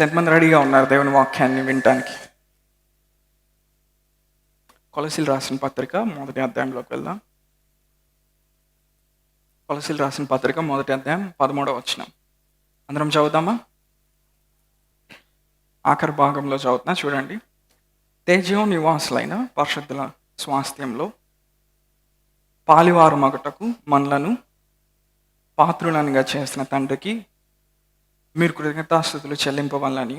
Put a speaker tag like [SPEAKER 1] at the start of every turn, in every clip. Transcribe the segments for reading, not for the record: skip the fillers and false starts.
[SPEAKER 1] ఎంతమంది రెడీగా ఉన్నారు దేవుని వాక్యాన్ని వినటానికి? కొలసీలు రాసిన పత్రిక మొదటి అధ్యాయంలోకి వెళ్దాం. కొలసీలు రాసిన పత్రిక మొదటి అధ్యాయం 13వ వచనం. అందరం చదువుదామా? ఆఖరి భాగంలో చదువుతున్నా, చూడండి. తేజో నివాసులైన పరిశుద్ధుల స్వాస్థ్యంలో పాలివారు మగుటకు మనలను పాత్రులనుగా చేసిన తండ్రికి మీరు కృతజ్ఞతాస్తుతులు చెల్లింపవాలని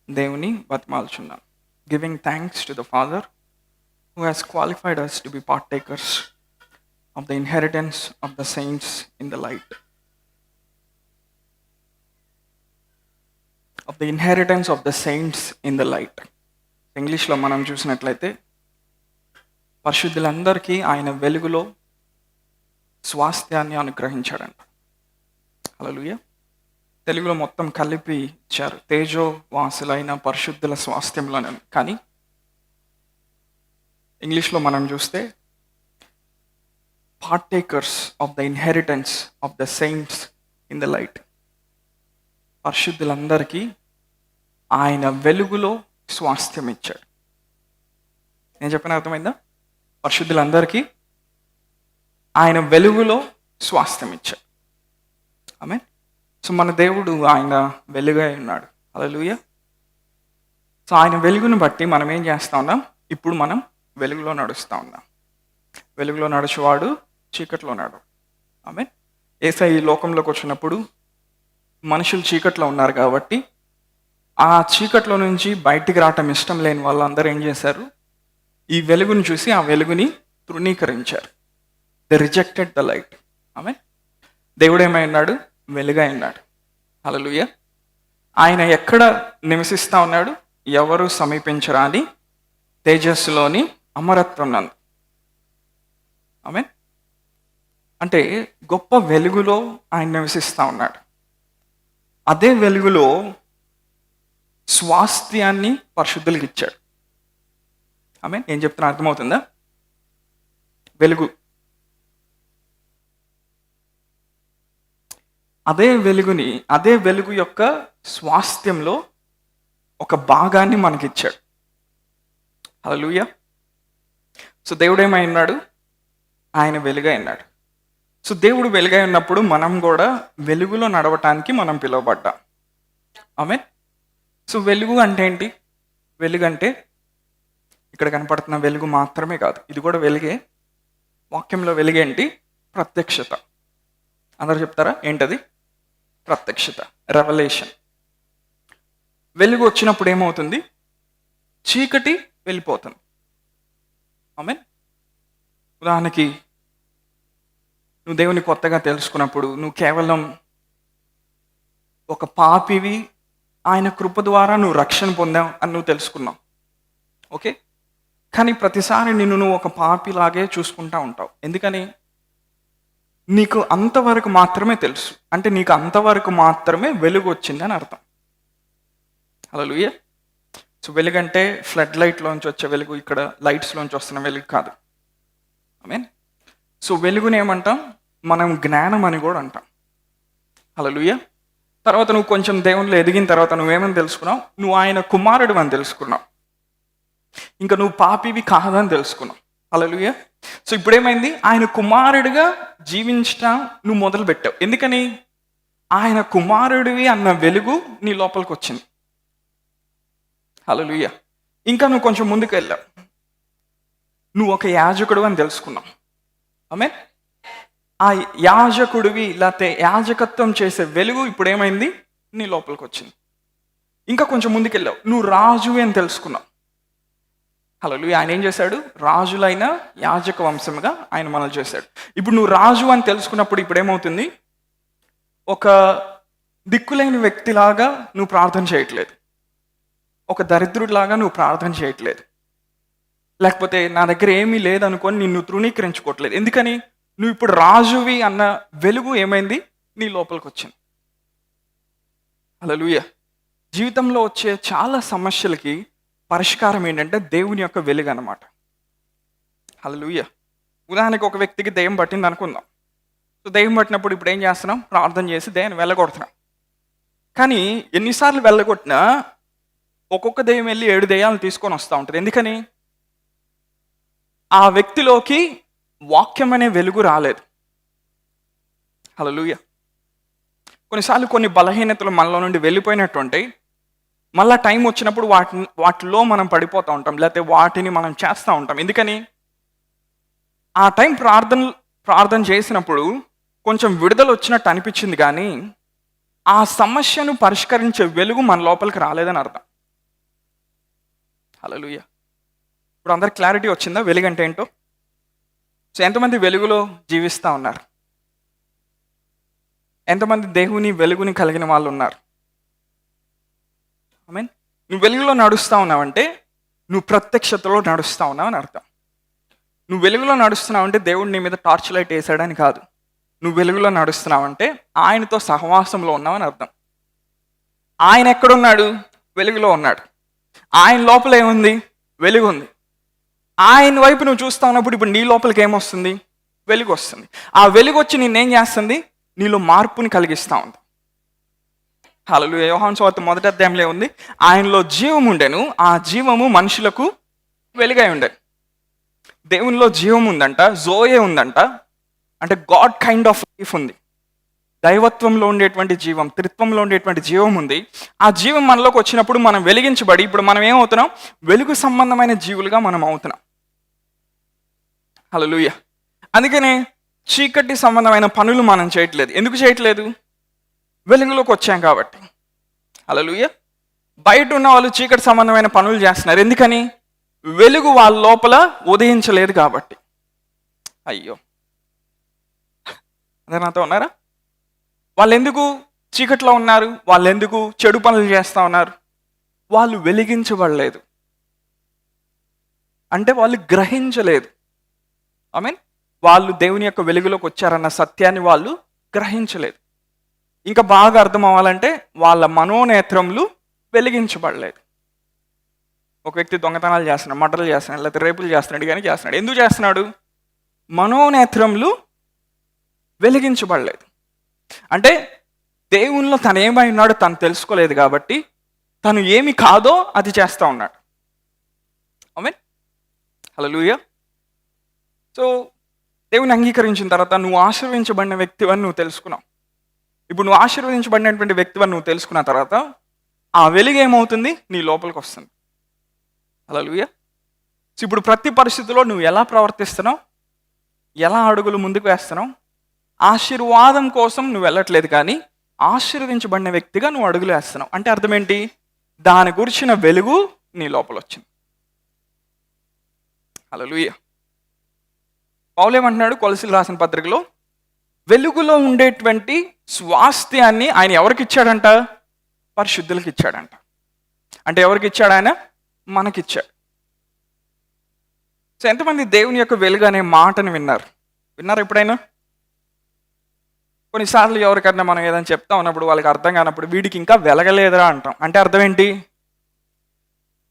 [SPEAKER 1] దేవుని బతిమాలుచున్నాను. Giving thanks to the father who has qualified us to be partakers of the inheritance of the saints in the light. Of the inheritance of the saints in the light. ఇంగ్లీష్లో మనం చూసినట్లయితే పరిశుద్ధులందరికీ ఆయన వెలుగులో స్వాస్థ్యాన్ని అనుగ్రహించాడంట. హల్లెలూయా. తెలుగులో మొత్తం కలిపి ఇచ్చారు, తేజో వాసులైన పరిశుద్ధుల స్వాస్థ్యంలోనే. కానీ ఇంగ్లీష్లో మనం చూస్తే partakers of the inheritance of the saints in the light. పరిశుద్ధులందరికీ ఆయన వెలుగులో స్వాస్థ్యం ఇచ్చాడు. నేను చెప్పిన అర్థమైందా? పరిశుద్ధులందరికీ ఆయన వెలుగులో స్వాస్థ్యం ఇచ్చాడు. ఆమేన్. సో మన దేవుడు ఆయన వెలుగై ఉన్నాడు. హల్లెలూయా. సో ఆయన వెలుగును బట్టి మనం ఏం చేస్తా ఉన్నాం? ఇప్పుడు మనం వెలుగులో నడుస్తూ ఉన్నాం. వెలుగులో నడుచువాడు చీకట్లో నడు. ఆమేన్. యేసయ్య ఈ లోకంలోకి వచ్చినప్పుడు మనుషులు చీకట్లో ఉన్నారు కాబట్టి ఆ చీకట్లో నుంచి బయటికి రావటం ఇష్టం లేని వాళ్ళందరూ ఏం చేశారు? ఈ వెలుగును చూసి ఆ వెలుగుని తృణీకరించారు. They rejected the light. ఆమేన్. దేవుడు ఏమై ఉన్నాడు? వెలుగై ఉన్నాడు. హల్లెలూయా. ఆయన ఎక్కడ నివసిస్తూ ఉన్నాడు? ఎవరు సమీపించరాని తేజస్సులోని అమరత్వం నందు. ఆమేన్. అంటే గొప్ప వెలుగులో ఆయన నివసిస్తూ ఉన్నాడు. అదే వెలుగులో స్వాస్థ్యాన్ని పరిశుద్ధులకు ఇచ్చాడు. ఆమేన్. ఏం చెప్తున్నా అర్థమవుతుందా? వెలుగు, అదే వెలుగుని, అదే వెలుగు యొక్క స్వాస్థ్యంలో ఒక భాగాన్ని మనకిచ్చాడు. హల్లెలూయా. సో దేవుడు ఏమై ఉన్నాడు? ఆయన వెలుగై ఉన్నాడు. సో దేవుడు వెలుగై ఉన్నప్పుడు మనం కూడా వెలుగులో నడవటానికి మనం పిలువబడ్డాం. ఆమేన్. సో వెలుగు అంటే ఏంటి? వెలుగు అంటే ఇక్కడ కనపడుతున్న వెలుగు మాత్రమే కాదు, ఇది కూడా వెలుగే. వాక్యంలో వెలుగేంటి? ప్రత్యక్షత. అందరూ చెప్తారా ఏంటది? ప్రత్యక్షత, రెవల్యూషన్. వెలుగు వచ్చినప్పుడు ఏమవుతుంది? చీకటి వెళ్ళిపోతుంది. ఆమేన్. ఉదాహరణకి నువ్వు దేవుని కొత్తగా తెలుసుకున్నప్పుడు నువ్వు కేవలం ఒక పాపివి, ఆయన కృప ద్వారా నువ్వు రక్షణ పొందావు అని నువ్వు తెలుసుకున్నావు. ఓకే. కానీ ప్రతిసారి నువ్వు ఒక పాపిలాగే చూసుకుంటా ఉంటావు. ఎందుకని? నీకు అంతవరకు మాత్రమే తెలుసు. అంటే నీకు అంతవరకు మాత్రమే వెలుగు వచ్చిందని అర్థం. హల్లెలూయా. సో వెలుగంటే ఫ్లడ్ లైట్లోంచి వచ్చే వెలుగు, ఇక్కడ లైట్స్లోంచి వస్తున్న వెలుగు కాదు. ఆమేన్. సో వెలుగుని ఏమంటాం? మనం జ్ఞానం అని కూడా అంటాం. హల్లెలూయా. తర్వాత నువ్వు కొంచెం దేవునిలో ఎదిగిన తర్వాత నువ్వేమని తెలుసుకున్నావు? నువ్వు ఆయన కుమారుడు అని తెలుసుకున్నావు. ఇంకా నువ్వు పాపివి కాదని తెలుసుకున్నావు. హల్లెలూయా. సో ఇప్పుడేమైంది? ఆయన కుమారుడిగా జీవించడం నువ్వు మొదలు పెట్టావు. ఎందుకని? ఆయన కుమారుడివి అన్న వెలుగు నీ లోపలికి వచ్చింది. హల్లెలూయా. ఇంకా నువ్వు కొంచెం ముందుకు వెళ్ళావు, నువ్వు ఒక యాజకుడు అని తెలుసుకున్నావు. ఆమేన్. ఆ యాజకుడివి లేకపోతే యాజకత్వం చేసే వెలుగు ఇప్పుడు ఏమైంది? నీ లోపలికి వచ్చింది. ఇంకా కొంచెం ముందుకెళ్ళావు, నువ్వు రాజు అని తెలుసుకున్నావు. హల్లెలూయా. ఆయన ఏం చేశాడు? రాజులైన యాజక వంశముగా ఆయన మనల్ని చేశాడు. ఇప్పుడు నువ్వు రాజు అని తెలుసుకున్నప్పుడు ఇప్పుడు ఏమవుతుంది? ఒక దిక్కులేని వ్యక్తిలాగా నువ్వు ప్రార్థన చేయట్లేదు, ఒక దరిద్రుడిలాగా నువ్వు ప్రార్థన చేయట్లేదు, లేకపోతే నా దగ్గర ఏమీ లేదనుకొని నిన్ను తృణీకరించుకోవట్లేదు. ఎందుకని? నువ్వు ఇప్పుడు రాజువి అన్న వెలుగు ఏమైంది? నీ లోపలికి వచ్చింది. హల్లెలూయా. జీవితంలో వచ్చే చాలా సమస్యలకి పరిష్కారం ఏంటంటే దేవుని యొక్క వెలుగు అన్నమాట. హల్లెలూయా. ఉదాహరణకి ఒక వ్యక్తికి దెయ్యం పట్టింది అనుకుందాం. సో దెయ్యం పట్టినప్పుడు ఇప్పుడు ఏం చేస్తున్నాం? ప్రార్థన చేసి దెయ్యాన్ని వెళ్ళగొడుతున్నాం. కానీ ఎన్నిసార్లు వెళ్ళగొట్టినా ఒక్కొక్క దెయ్యం వెళ్ళి 7 దెయ్యాలను తీసుకొని వస్తూ ఉంటుంది. ఎందుకని? ఆ వ్యక్తిలోకి వాక్యం అనే వెలుగు రాలేదు. హల్లెలూయా. కొన్నిసార్లు కొన్ని బలహీనతలు మనలో నుండి వెళ్ళిపోయినట్టు ఉంటాయి. మళ్ళా టైం వచ్చినప్పుడు వాటిలో మనం పడిపోతూ ఉంటాం, లేకపోతే వాటిని మనం చేస్తూ ఉంటాం. ఎందుకని? ఆ టైం ప్రార్థన చేసినప్పుడు కొంచెం విడుదల వచ్చినట్టు అనిపించింది, కానీ ఆ సమస్యను పరిష్కరించే వెలుగు మన లోపలికి రాలేదని అర్థం. హల్లెలూయా. ఇప్పుడు అందరికి క్లారిటీ వచ్చిందా వెలుగు అంటే ఏంటో? సో ఎంతమంది వెలుగులో జీవిస్తూ ఉన్నారు? ఎంతమంది దేవుని వెలుగుని కలిగిన వాళ్ళు ఉన్నారు? ఆమేన్. నువ్వు వెలుగులో నడుస్తూ ఉన్నావంటే నువ్వు ప్రత్యక్షతలో నడుస్తూ ఉన్నావు అని అర్థం. నువ్వు వెలుగులో నడుస్తున్నావంటే దేవుడు నీ మీద టార్చ్ లైట్ వేసాడని కాదు. నువ్వు వెలుగులో నడుస్తున్నావంటే ఆయనతో సహవాసంలో ఉన్నావని అర్థం. ఆయన ఎక్కడున్నాడు? వెలుగులో ఉన్నాడు. ఆయన లోపల ఏముంది? వెలుగు ఉంది. ఆయన వైపు నువ్వు చూస్తా ఉన్నప్పుడు ఇప్పుడు నీ లోపలికి ఏమొస్తుంది? వెలుగు వస్తుంది. ఆ వెలుగు వచ్చి నిన్నేం చేస్తుంది? నీలో మార్పుని కలిగిస్తూ ఉంది. హల్లెలూయా. యోహాను సువార్త 1వ అధ్యాయంలో ఉంది, ఆయనలో జీవం ఉండెను, ఆ జీవము మనుషులకు వెలుగై ఉండెను. దేవునిలో జీవం ఉందంట, జోయే ఉందంట, అంటే గాడ్ కైండ్ ఆఫ్ లైఫ్ ఉంది. దైవత్వంలో ఉండేటువంటి జీవం, త్రిత్వంలో ఉండేటువంటి జీవం ఉంది. ఆ జీవం మనలోకి వచ్చినప్పుడు మనం వెలిగించబడి ఇప్పుడు మనం ఏమవుతున్నాం? వెలుగు సంబంధమైన జీవులుగా మనం అవుతున్నాం. హల్లెలూయా. అందుకనే చీకటి సంబంధమైన పనులు మనం చేయట్లేదు. ఎందుకు చేయట్లేదు? వెలుగులోకి వచ్చాం కాబట్టి. హల్లెలూయా. బయట ఉన్న వాళ్ళు చీకటి సంబంధమైన పనులు చేస్తున్నారు. ఎందుకని? వెలుగు వాళ్ళ లోపల ఉదయించలేదు కాబట్టి. అయ్యో, అదే నాతో ఉన్నారా? వాళ్ళు ఎందుకు చీకట్లో ఉన్నారు? వాళ్ళు ఎందుకు చెడు పనులు చేస్తూ ఉన్నారు? వాళ్ళు వెలిగించబడలేదు, అంటే వాళ్ళు గ్రహించలేదు. ఆమేన్. వాళ్ళు దేవుని యొక్క వెలుగులోకి వచ్చారన్న సత్యాన్ని వాళ్ళు గ్రహించలేదు. ఇంకా బాగా అర్థం అవ్వాలంటే వాళ్ళ మనోనేత్రములు వెలిగించబడలేదు. ఒక వ్యక్తి దొంగతనాలు చేస్తున్నాడు, మర్డర్లు చేస్తున్నాడు, లేకపోతే రేపులు చేస్తున్నాడు, కానీ చేస్తున్నాడు. ఎందుకు చేస్తున్నాడు? మనోనేత్రములు వెలిగించబడలేదు. అంటే దేవునిలో తను ఏమై ఉన్నాడో తను తెలుసుకోలేదు కాబట్టి తను ఏమి కాదో అది చేస్తూ ఉన్నాడు. ఆమేన్. హల్లెలూయా. సో దేవుని అంగీకరించిన తర్వాత నువ్వు ఆశీర్వదించబడిన వ్యక్తివని నువ్వు తెలుసుకున్నావు. ఇప్పుడు నువ్వు ఆశీర్వదించబడినటువంటి వ్యక్తివని నువ్వు తెలుసుకున్న తర్వాత ఆ వెలుగు ఏమవుతుంది? నీ లోపలికి వస్తుంది. హల్లెలూయా. సో ఇప్పుడు ప్రతి పరిస్థితిలో నువ్వు ఎలా ప్రవర్తిస్తున్నావు, ఎలా అడుగులు ముందుకు వేస్తున్నావు? ఆశీర్వాదం కోసం నువ్వు వెళ్ళట్లేదు, కానీ ఆశీర్వదించబడిన వ్యక్తిగా నువ్వు అడుగులు వేస్తున్నావు. అంటే అర్థం ఏంటి? దాని గురించిన వెలుగు నీ లోపల వచ్చింది. హల్లెలూయా. పౌలు ఏమంటున్నాడు కొలస్సీయులకు రాసిన పత్రికలో? వెలుగులో ఉండేటువంటి స్వాస్థ్యాన్ని ఆయన ఎవరికి ఇచ్చాడంట? పరిశుద్ధులకు ఇచ్చాడంట. అంటే ఎవరికి ఇచ్చాడు? ఆయన మనకిచ్చాడు. సో ఎంతమంది దేవుని యొక్క వెలుగు అనే మాటను విన్నారు ఎప్పుడైనా? కొన్నిసార్లు ఎవరికైనా మనం ఏదైనా చెప్తా ఉన్నప్పుడు వాళ్ళకి అర్థం కానప్పుడు వీడికి ఇంకా వెలగలేదురా అంటాం. అంటే అర్థం ఏంటి?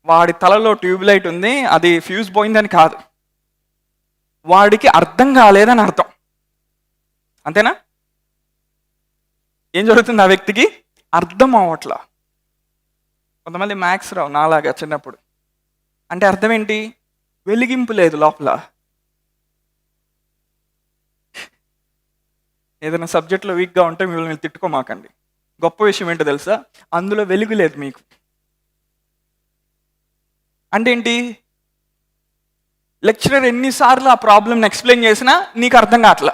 [SPEAKER 1] వాడి తలలో ట్యూబ్లైట్ ఉంది, అది ఫ్యూజ్ పోయిందని కాదు, వాడికి అర్థం కాలేదని అర్థం. అంతేనా? ఏం జరుగుతుంది? ఆ వ్యక్తికి అర్థం అవ్వట్లా. కొంతమంది మ్యాథ్స్ రావు నాలాగా చిన్నప్పుడు. అంటే అర్థం ఏంటి? వెలిగింపు లేదు లోపల. ఏదైనా సబ్జెక్ట్లో వీక్గా ఉంటే మిమ్మల్ని తిట్టుకోమాకండి. గొప్ప విషయం ఏంటో తెలుసా? అందులో వెలుగు లేదు మీకు. అంటే ఏంటి? లెక్చరర్ ఎన్నిసార్లు ఆ ప్రాబ్లమ్ని ఎక్స్ప్లెయిన్ చేసినా నీకు అర్థం కావట్లా.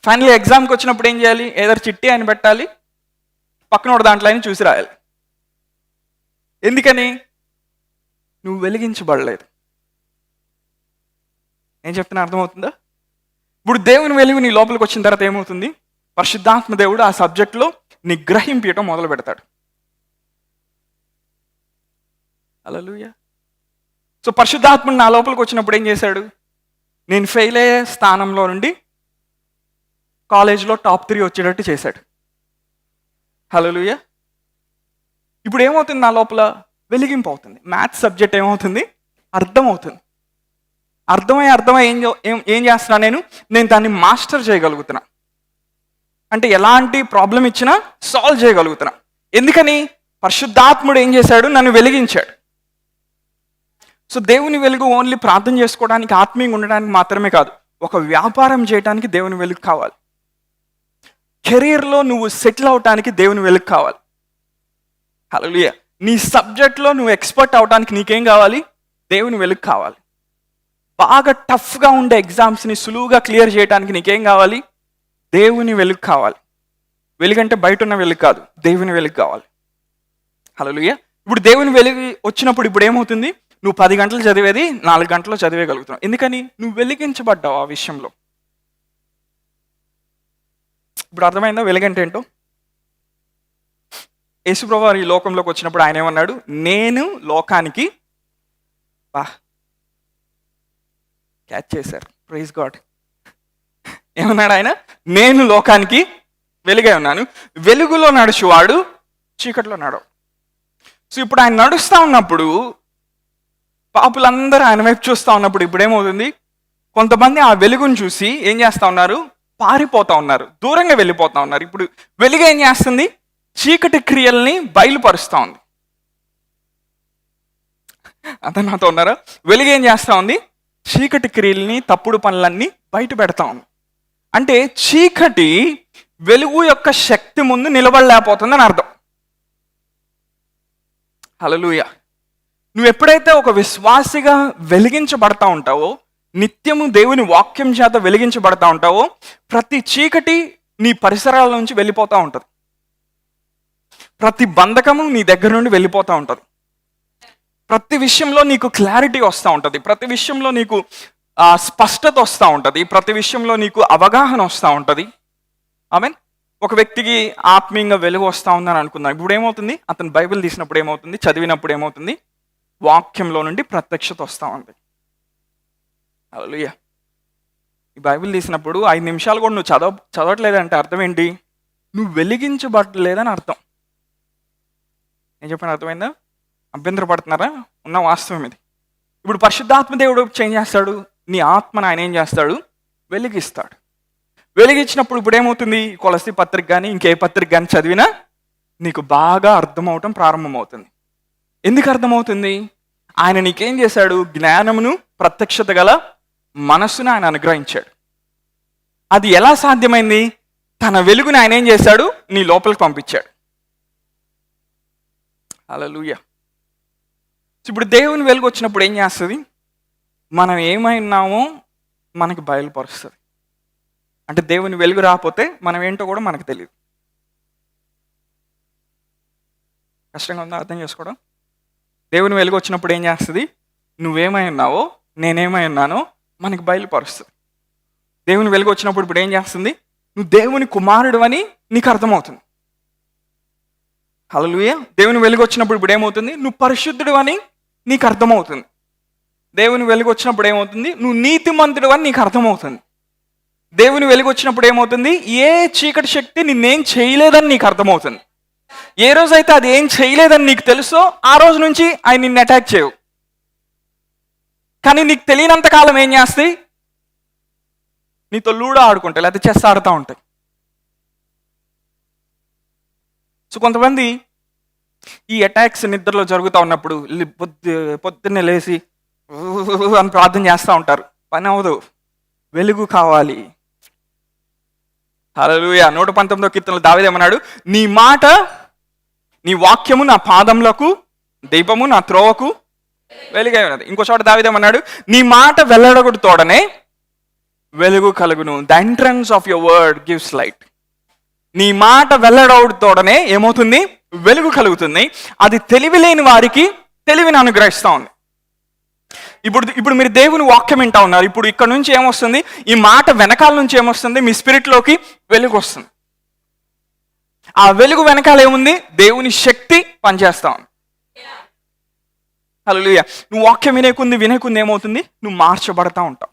[SPEAKER 1] ఫైనల్ ఎగ్జామ్కి వచ్చినప్పుడు ఏం చేయాలి? ఏదో చిట్టి అని పెట్టాలి, పక్కన ఒక దాంట్లో అయినా చూసి రాయాలి. ఎందుకని? నువ్వు వెలిగించబడలేదు. ఏం చెప్తున్నా అర్థమవుతుందా? ఇప్పుడు దేవుని వెలుగు నీ లోపలికి వచ్చిన తర్వాత ఏమవుతుంది? పరిశుద్ధాత్మ దేవుడు ఆ సబ్జెక్ట్లో నీ గ్రహింపేయటం మొదలు పెడతాడు. హల్లెలూయా. సో పరిశుద్ధాత్ముడు నా లోపలికి వచ్చినప్పుడు ఏం చేశాడు? నేను ఫెయిల్ అయ్యే స్థానంలో నుండి కాలేజ్లో టాప్ 3 వచ్చేటట్టు చేశాడు. హల్లెలూయా. ఇప్పుడు ఏమవుతుంది? నా లోపల వెలిగింపు అవుతుంది. మ్యాథ్స్ సబ్జెక్ట్ ఏమవుతుంది? అర్థమవుతుంది. అర్థమై ఏం చేస్తున్నా? నేను దాన్ని మాస్టర్ చేయగలుగుతున్నా. అంటే ఎలాంటి ప్రాబ్లం ఇచ్చినా సాల్వ్ చేయగలుగుతున్నా. ఎందుకని? పరిశుద్ధాత్ముడు ఏం చేశాడు? నన్ను వెలిగించాడు. సో దేవుని వెలుగు ఓన్లీ ప్రార్థన చేసుకోవడానికి, ఆత్మీయంగా ఉండడానికి మాత్రమే కాదు, ఒక వ్యాపారం చేయడానికి దేవుని వెలుగు కావాలి. కెరీర్లో నువ్వు సెటిల్ అవటానికి దేవుని వెలుగు కావాలి. హల్లెలూయా. నీ సబ్జెక్ట్లో నువ్వు ఎక్స్పర్ట్ అవడానికి నీకేం కావాలి? దేవుని వెలుగు కావాలి. బాగా టఫ్గా ఉండే ఎగ్జామ్స్ని సులువుగా క్లియర్ చేయడానికి నీకేం కావాలి? దేవుని వెలుగు కావాలి. వెలుగంటే బయట ఉన్న వెలుగు కాదు, దేవుని వెలుగు కావాలి. హల్లెలూయా. ఇప్పుడు దేవుని వెలుగు వచ్చినప్పుడు ఇప్పుడు ఏమవుతుంది? నువ్వు 10 గంటలు చదివేది 4 గంటల్లో చదివేయగలుగుతున్నావు. ఎందుకని? నువ్వు వెలిగించబడ్డావు ఆ విషయంలో. ఇప్పుడు అర్థమైందా వెలుగంటే ఏంటో? యేసుప్రభువు వారు ఈ లోకంలోకి వచ్చినప్పుడు ఆయన ఏమన్నాడు? నేను లోకానికి క్యాచ్ చేశారు, ప్రైజ్ గాడ్. ఏమన్నాడు ఆయన? నేను లోకానికి వెలుగై ఉన్నాను, వెలుగులో నడుచువాడు చీకట్లో నడవు. సో ఇప్పుడు ఆయన నడుస్తూ ఉన్నప్పుడు పాపులందరూ ఆయన వైపు చూస్తూ ఉన్నప్పుడు ఇప్పుడు ఏమవుతుంది? కొంతమంది ఆ వెలుగును చూసి ఏం చేస్తూ ఉన్నారు? పారిపోతూ ఉన్నారు, దూరంగా వెళ్ళిపోతూ ఉన్నారు. ఇప్పుడు వెలుగు ఏం చేస్తుంది? చీకటి క్రియల్ని బయలుపరుస్తూ ఉంది. అతను నాతో ఉన్నారా? వెలుగు ఏం చేస్తూ ఉంది? చీకటి క్రియల్ని, తప్పుడు పనులన్నీ బయట పెడతా ఉంది. అంటే చీకటి వెలుగు యొక్క శక్తి ముందు నిలబడలేకపోతుందని అర్థం. హల్లెలూయా. నువ్వు ఎప్పుడైతే ఒక విశ్వాసిగా వెలిగించబడతా ఉంటావో, నిత్యము దేవుని వాక్యం చేత వెలిగించబడతా ఉంటావో, ప్రతి చీకటి నీ పరిసరాల నుంచి వెళ్ళిపోతూ ఉంటుంది. ప్రతి బంధకము నీ దగ్గర నుండి వెళ్ళిపోతూ ఉంటుంది. ప్రతి విషయంలో నీకు క్లారిటీ వస్తూ ఉంటుంది. ప్రతి విషయంలో నీకు స్పష్టత వస్తూ ఉంటుంది. ప్రతి విషయంలో నీకు అవగాహన వస్తూ ఉంటుంది. ఆమేన్. ఒక వ్యక్తికి ఆత్మీయంగా వెలుగు వస్తూ ఉందని అనుకుందాం. ఇప్పుడు ఏమవుతుంది? అతను బైబిల్ తీసినప్పుడు ఏమవుతుంది? చదివినప్పుడు ఏమవుతుంది? వాక్యంలో నుండి ప్రత్యక్షత వస్తూ ఉంది. హల్లెలూయా. ఈ బైబిల్ తీసినప్పుడు 5 నిమిషాలు కూడా నువ్వు చదవట్లేదంటే అర్థం ఏంటి? నువ్వు వెలిగించబడలేదని అర్థం. నేను చెప్పిన అర్థమైందా? అభ్యంతర పడుతున్నారా? ఉన్న వాస్తవం ఇది. ఇప్పుడు పరిశుద్ధాత్మ దేవుడు ఏం చేస్తాడు? నీ ఆత్మను ఆయన ఏం చేస్తాడు? వెలిగిస్తాడు. వెలిగించినప్పుడు ఇప్పుడు ఏమవుతుంది? కొలస్సీ పత్రిక కానీ ఇంకే పత్రిక కానీ చదివినా నీకు బాగా అర్థమవటం ప్రారంభమవుతుంది. ఎందుకు అర్థమవుతుంది? ఆయన నీకేం చేశాడు? జ్ఞానమును, ప్రత్యక్షత గల మనస్సును ఆయన అనుగ్రహించాడు. అది ఎలా సాధ్యమైంది? తన వెలుగుని ఆయన ఏం చేశాడు? నీ లోపలికి పంపించాడు. హల్లెలూయా. ఇప్పుడు దేవుని వెలుగు వచ్చినప్పుడు ఏం చేస్తుంది? మనం ఏమై ఉన్నామో మనకి బయలుపరుస్తుంది. అంటే దేవుని వెలుగు రాకపోతే మనం ఏంటో కూడా మనకు తెలియదు. కష్టంగా ఉందా అర్థం చేసుకోవడం? దేవుని వెలుగు వచ్చినప్పుడు ఏం చేస్తుంది? నువ్వేమై ఉన్నావో, నేనేమై ఉన్నానో మనకి బయలుపరుస్తుంది. దేవుని వెలుగు వచ్చినప్పుడు ఇప్పుడు ఏం చేస్తుంది? నువ్వు దేవుని కుమారుడు అని నీకు అర్థమవుతుంది. హల్లెలూయా. దేవుని వెలుగు వచ్చినప్పుడు ఇప్పుడు ఏమవుతుంది? నువ్వు పరిశుద్ధుడు అని నీకు అర్థమవుతుంది. దేవుని వెలుగు వచ్చినప్పుడు ఏమవుతుంది? నువ్వు నీతిమంతుడు అని నీకు అర్థమవుతుంది. దేవుని వెలుగు వచ్చినప్పుడు ఏమవుతుంది? ఏ చీకటి శక్తి నిన్నేం చేయలేదని నీకు అర్థమవుతుంది. ఏ రోజైతే అది ఏం చేయలేదని నీకు తెలుసో ఆ రోజు నుంచి ఆయన నిన్ను అటాక్ చేయవు. కానీ నీకు తెలియనంత కాలం ఏం చేస్తాయి? నీతో లూడో ఆడుకుంటాయి, లేకపోతే చెస్ ఆడుతూ ఉంటాయి. సో కొంతమంది ఈ అటాక్స్ నిద్రలో జరుగుతూ ఉన్నప్పుడు పొద్దున్నే లేచి అని ప్రార్థన చేస్తూ ఉంటారు. పని అవ్వదు, వెలుగు కావాలి. హల్లెలూయా. 119వ కీర్తనలో దావీదు ఏమన్నాడు? నీ మాట, నీ వాక్యము నా పాదములకు దీపము, నా త్రోవకు వెలుగై ఉన్నది. ఇంకో చోట దావీదు ఏమన్నాడు? నీ మాట వెల్లడగుడు తోడనే వెలుగు కలుగును. The entrance of your word gives light. నీ మాట వెల్లడవుడు తోడనే ఏమవుతుంది? వెలుగు కలుగుతుంది. అది తెలివి లేని వారికి తెలివిని అనుగ్రహిస్తూ ఉంది. ఇప్పుడు మీరు దేవుని వాక్యం వింటా ఉన్నారు. ఇప్పుడు ఇక్కడ నుంచి ఏమొస్తుంది? ఈ మాట వెనకాల నుంచి ఏమొస్తుంది? మీ స్పిరిట్లోకి వెలుగు వస్తుంది. ఆ వెలుగు వెనకాల ఏముంది? దేవుని శక్తి పనిచేస్తా ఉంది. హల్లెలూయా. నువ్వు వాక్యం వినేకుంది ఏమవుతుంది? నువ్వు మార్చబడతా ఉంటావు.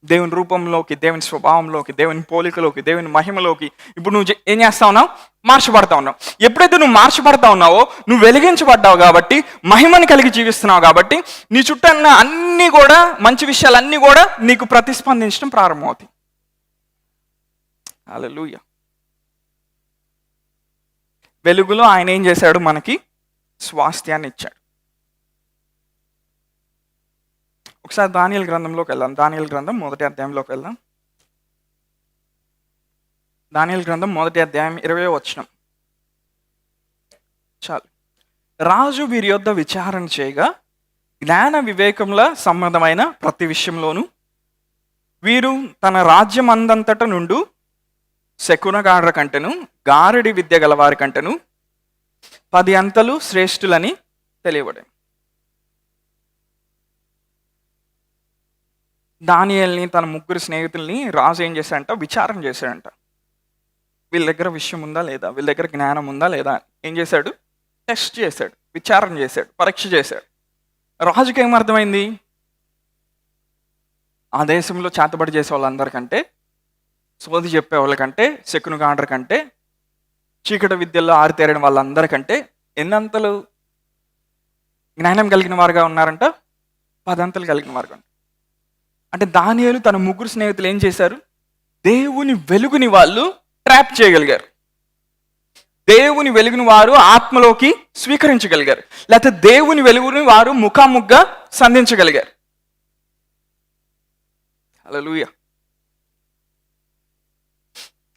[SPEAKER 1] దేవుని రూపంలోకి, దేవుని స్వభావంలోకి, దేవుని పోలికలోకి, దేవుని మహిమలోకి ఇప్పుడు నువ్వు ఏం చేస్తా ఉన్నావు? మార్చబడతా ఉన్నావు. ఎప్పుడైతే నువ్వు మార్చబడతా ఉన్నావో, నువ్వు వెలిగించబడ్డావు కాబట్టి, మహిమని కలిగి జీవిస్తున్నావు కాబట్టి, నీ చుట్టూ ఉన్న అన్నీ కూడా, మంచి విషయాలన్నీ కూడా నీకు ప్రతిస్పందించడం ప్రారంభమవుతాయి. హల్లెలూయా. వెలుగులో ఆయన ఏం చేశాడు? మనకి స్వాస్థ్యాన్ని ఇచ్చాడు. ఒకసారి దానియేలు గ్రంథంలోకి వెళ్దాం. దానియేలు గ్రంథం 1వ అధ్యాయంలోకి వెళ్దాం. దానియేలు గ్రంథం 1వ అధ్యాయం 20వ వచనం. చాలు. రాజు వీరి యొద్ద విచారణ చేయగా జ్ఞాన వివేకముల సంబంధమైన ప్రతి విషయంలోనూ వీరు తన రాజ్యం అందంతట నుండు శకునగాండ్ర కంటెను గారడి విద్య గలవారి కంటెను 10 అంతలు శ్రేష్ఠులని తెలియబడారు. దానియేలుని తన 3 స్నేహితుల్ని రాజు ఏం చేశాడంట? విచారణ చేశాడంట. వీళ్ళ దగ్గర విషయం ఉందా లేదా, వీళ్ళ దగ్గర జ్ఞానం ఉందా లేదా ఏం చేశాడు? టెస్ట్ చేశాడు, విచారణ చేశాడు, పరీక్ష చేశాడు. రాజుకి ఏమర్థమైంది? ఆ దేశంలో చేతబడి చేసే వాళ్ళందరికంటే, సోది చెప్పే వాళ్ళకంటే, శకునగాండ్ర కంటే, చీకటి విద్యల్లో ఆరితేరిన వాళ్ళందరికంటే ఎన్నంతలు జ్ఞానం కలిగిన వారుగా ఉన్నారంట? 10 అంతలు కలిగిన వారుగా. అంటే దానియేలు తన 3 స్నేహితులు ఏం చేశారు? దేవుని వెలుగుని వాళ్ళు ట్రాప్ చేయగలిగారు. దేవుని వెలుగుని వారు ఆత్మలోకి స్వీకరించగలిగారు. లేకపోతే దేవుని వెలుగుని వారు ముఖాముఖిగా సంధించగలిగారు. హల్లెలూయా.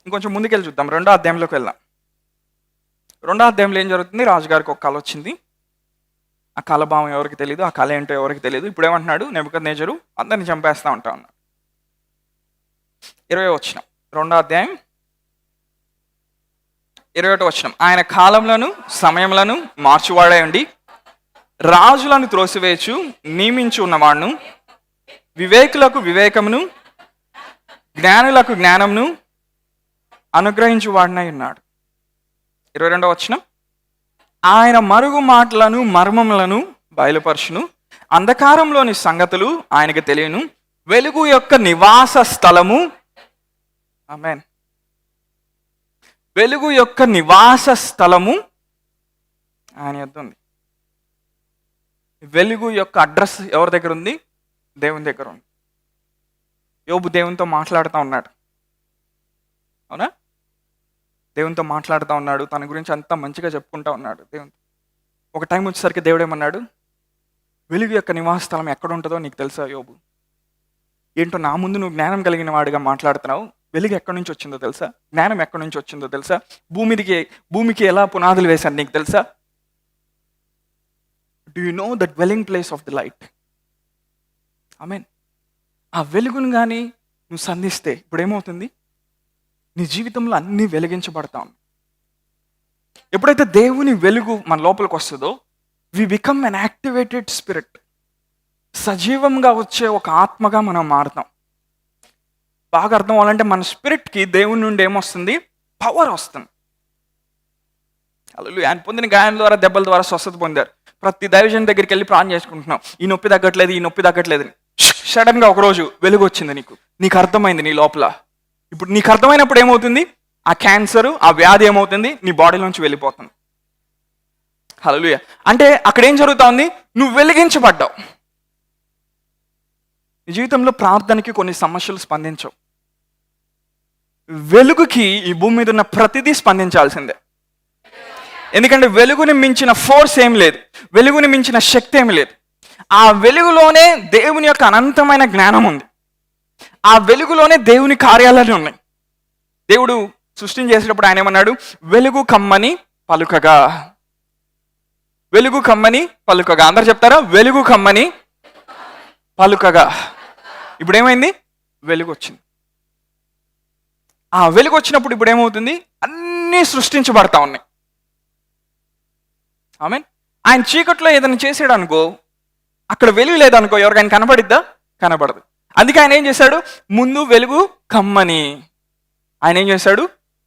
[SPEAKER 1] ఇంకొంచెం ముందుకెళ్ళి చూద్దాం. 2వ అధ్యాయంలోకి వెళ్దాం. 2వ అధ్యాయంలో ఏం జరుగుతుంది? రాజుగారికి ఒక కల వచ్చింది. ఆ కల భావం ఎవరికి తెలియదు, ఆ కళ ఏంటో ఎవరికి తెలియదు. ఇప్పుడు ఏమంటున్నాడు? నెబుకద్నెజరు అందరిని చంపేస్తా ఉంటా ఉన్నాడు. 20వ వచనం, 2వ అధ్యాయం 21వ వచనం. ఆయన కాలములను సమయములను మార్చువాడై ఉండి రాజులను త్రోసివేయచు నియమించి ఉన్నవాడును, వివేకులకు వివేకమును జ్ఞానులకు జ్ఞానమును అనుగ్రహించు వాడినై ఉన్నాడు. 22వ వచనం. ఆయన మరుగు మాటలను మర్మములను బయలుపరచును, అంధకారంలోని సంగతులు ఆయనకు తెలియను, వెలుగు యొక్క నివాస స్థలము, ఆమేన్, వెలుగు యొక్క నివాస స్థలము ఆయన యొద్ద ఉంది. వెలుగు యొక్క అడ్రస్ ఎవరి దగ్గర ఉంది? దేవుని దగ్గర ఉంది. యోబు దేవునితో మాట్లాడుతూ ఉన్నాడు, అవునా? దేవునితో మాట్లాడుతూ ఉన్నాడు, తన గురించి అంతా మంచిగా చెప్పుకుంటూ ఉన్నాడు దేవునితో. ఒక టైం వచ్చేసరికి దేవుడు ఏమన్నాడు? వెలుగు యొక్క నివాస స్థలం ఎక్కడ ఉంటుందో నీకు తెలుసా యోబు? ఏంటో నా ముందు నువ్వు జ్ఞానం కలిగిన వాడిగా మాట్లాడుతున్నావు. వెలుగు ఎక్కడి నుంచి వచ్చిందో తెలుసా? జ్ఞానం ఎక్కడి నుంచి వచ్చిందో తెలుసా? భూమికి ఎలా పునాదులు వేశాను నీకు తెలుసా? Do you know the dwelling place of the light? ఆమేన్. ఆ వెలుగును కానీ నువ్వు సంధిస్తే ఇప్పుడు ఏమవుతుంది? నీ జీవితంలో అన్నీ వెలిగించబడతాం. ఎప్పుడైతే దేవుని వెలుగు మన లోపలికి వస్తుందో we become an activated spirit. సజీవంగా వచ్చే ఒక ఆత్మగా మనం మారుతాం. బాగా అర్థం అవ్వాలంటే మన స్పిరిట్కి దేవుని నుండి ఏమొస్తుంది? పవర్ వస్తుంది. హల్లెలూయా. ఆయన పొందిన గాయం ద్వారా, దెబ్బల ద్వారా స్వస్థత పొందారు. ప్రతి దైవజన్ దగ్గరికి వెళ్ళి ప్రార్థన చేసుకుంటున్నాం, ఈ నొప్పి తగ్గట్లేదు, ఈ నొప్పి తగ్గట్లేదు. సడన్గా ఒకరోజు వెలుగు వచ్చింది, నీకు అర్థమైంది నీ లోపల. ఇప్పుడు నీకు అర్థమైనప్పుడు ఏమవుతుంది? ఆ క్యాన్సర్, ఆ వ్యాధి ఏమవుతుంది? నీ బాడీలోంచి వెళ్ళిపోతుంది. హల్లెలూయా. అంటే అక్కడ ఏం జరుగుతా ఉంది? నువ్వు వెలిగించబడ్డావు. నీ జీవితంలో ప్రార్థనకి కొన్ని సమస్యలు స్పందించవు. వెలుగుకి ఈ భూమి మీద ఉన్న ప్రతిదీ స్పందించాల్సిందే. ఎందుకంటే వెలుగుని మించిన ఫోర్స్ ఏం లేదు, వెలుగుని మించిన శక్తి ఏమి లేదు. ఆ వెలుగులోనే దేవుని యొక్క అనంతమైన జ్ఞానం ఉంది. ఆ వెలుగులోనే దేవుని కార్యాలన్నీ ఉన్నాయి. దేవుడు సృష్టిని చేసేటప్పుడు ఆయన ఏమన్నాడు? వెలుగు కమ్మని పలుకగా. వెలుగు కమ్మని పలుకగా. అందరు చెప్తారా? వెలుగు కమ్మని పలుకగా. ఇప్పుడు ఏమైంది? వెలుగు వచ్చింది. ఆ వెలుగు వచ్చినప్పుడు ఇప్పుడు ఏమవుతుంది? అన్నీ సృష్టించబడతా ఉన్నాయి. ఆమేన్. ఆయన చీకట్లో ఏదైనా చేసాడు అనుకో, అక్కడ వెలుగు లేదనుకో, ఎవరికైనా కనబడిద్దా? కనబడదు. అందుకే ఆయన ఏం చేశాడు? ముందు వెలుగు కమ్మని ఆయన ఏం చేశాడు?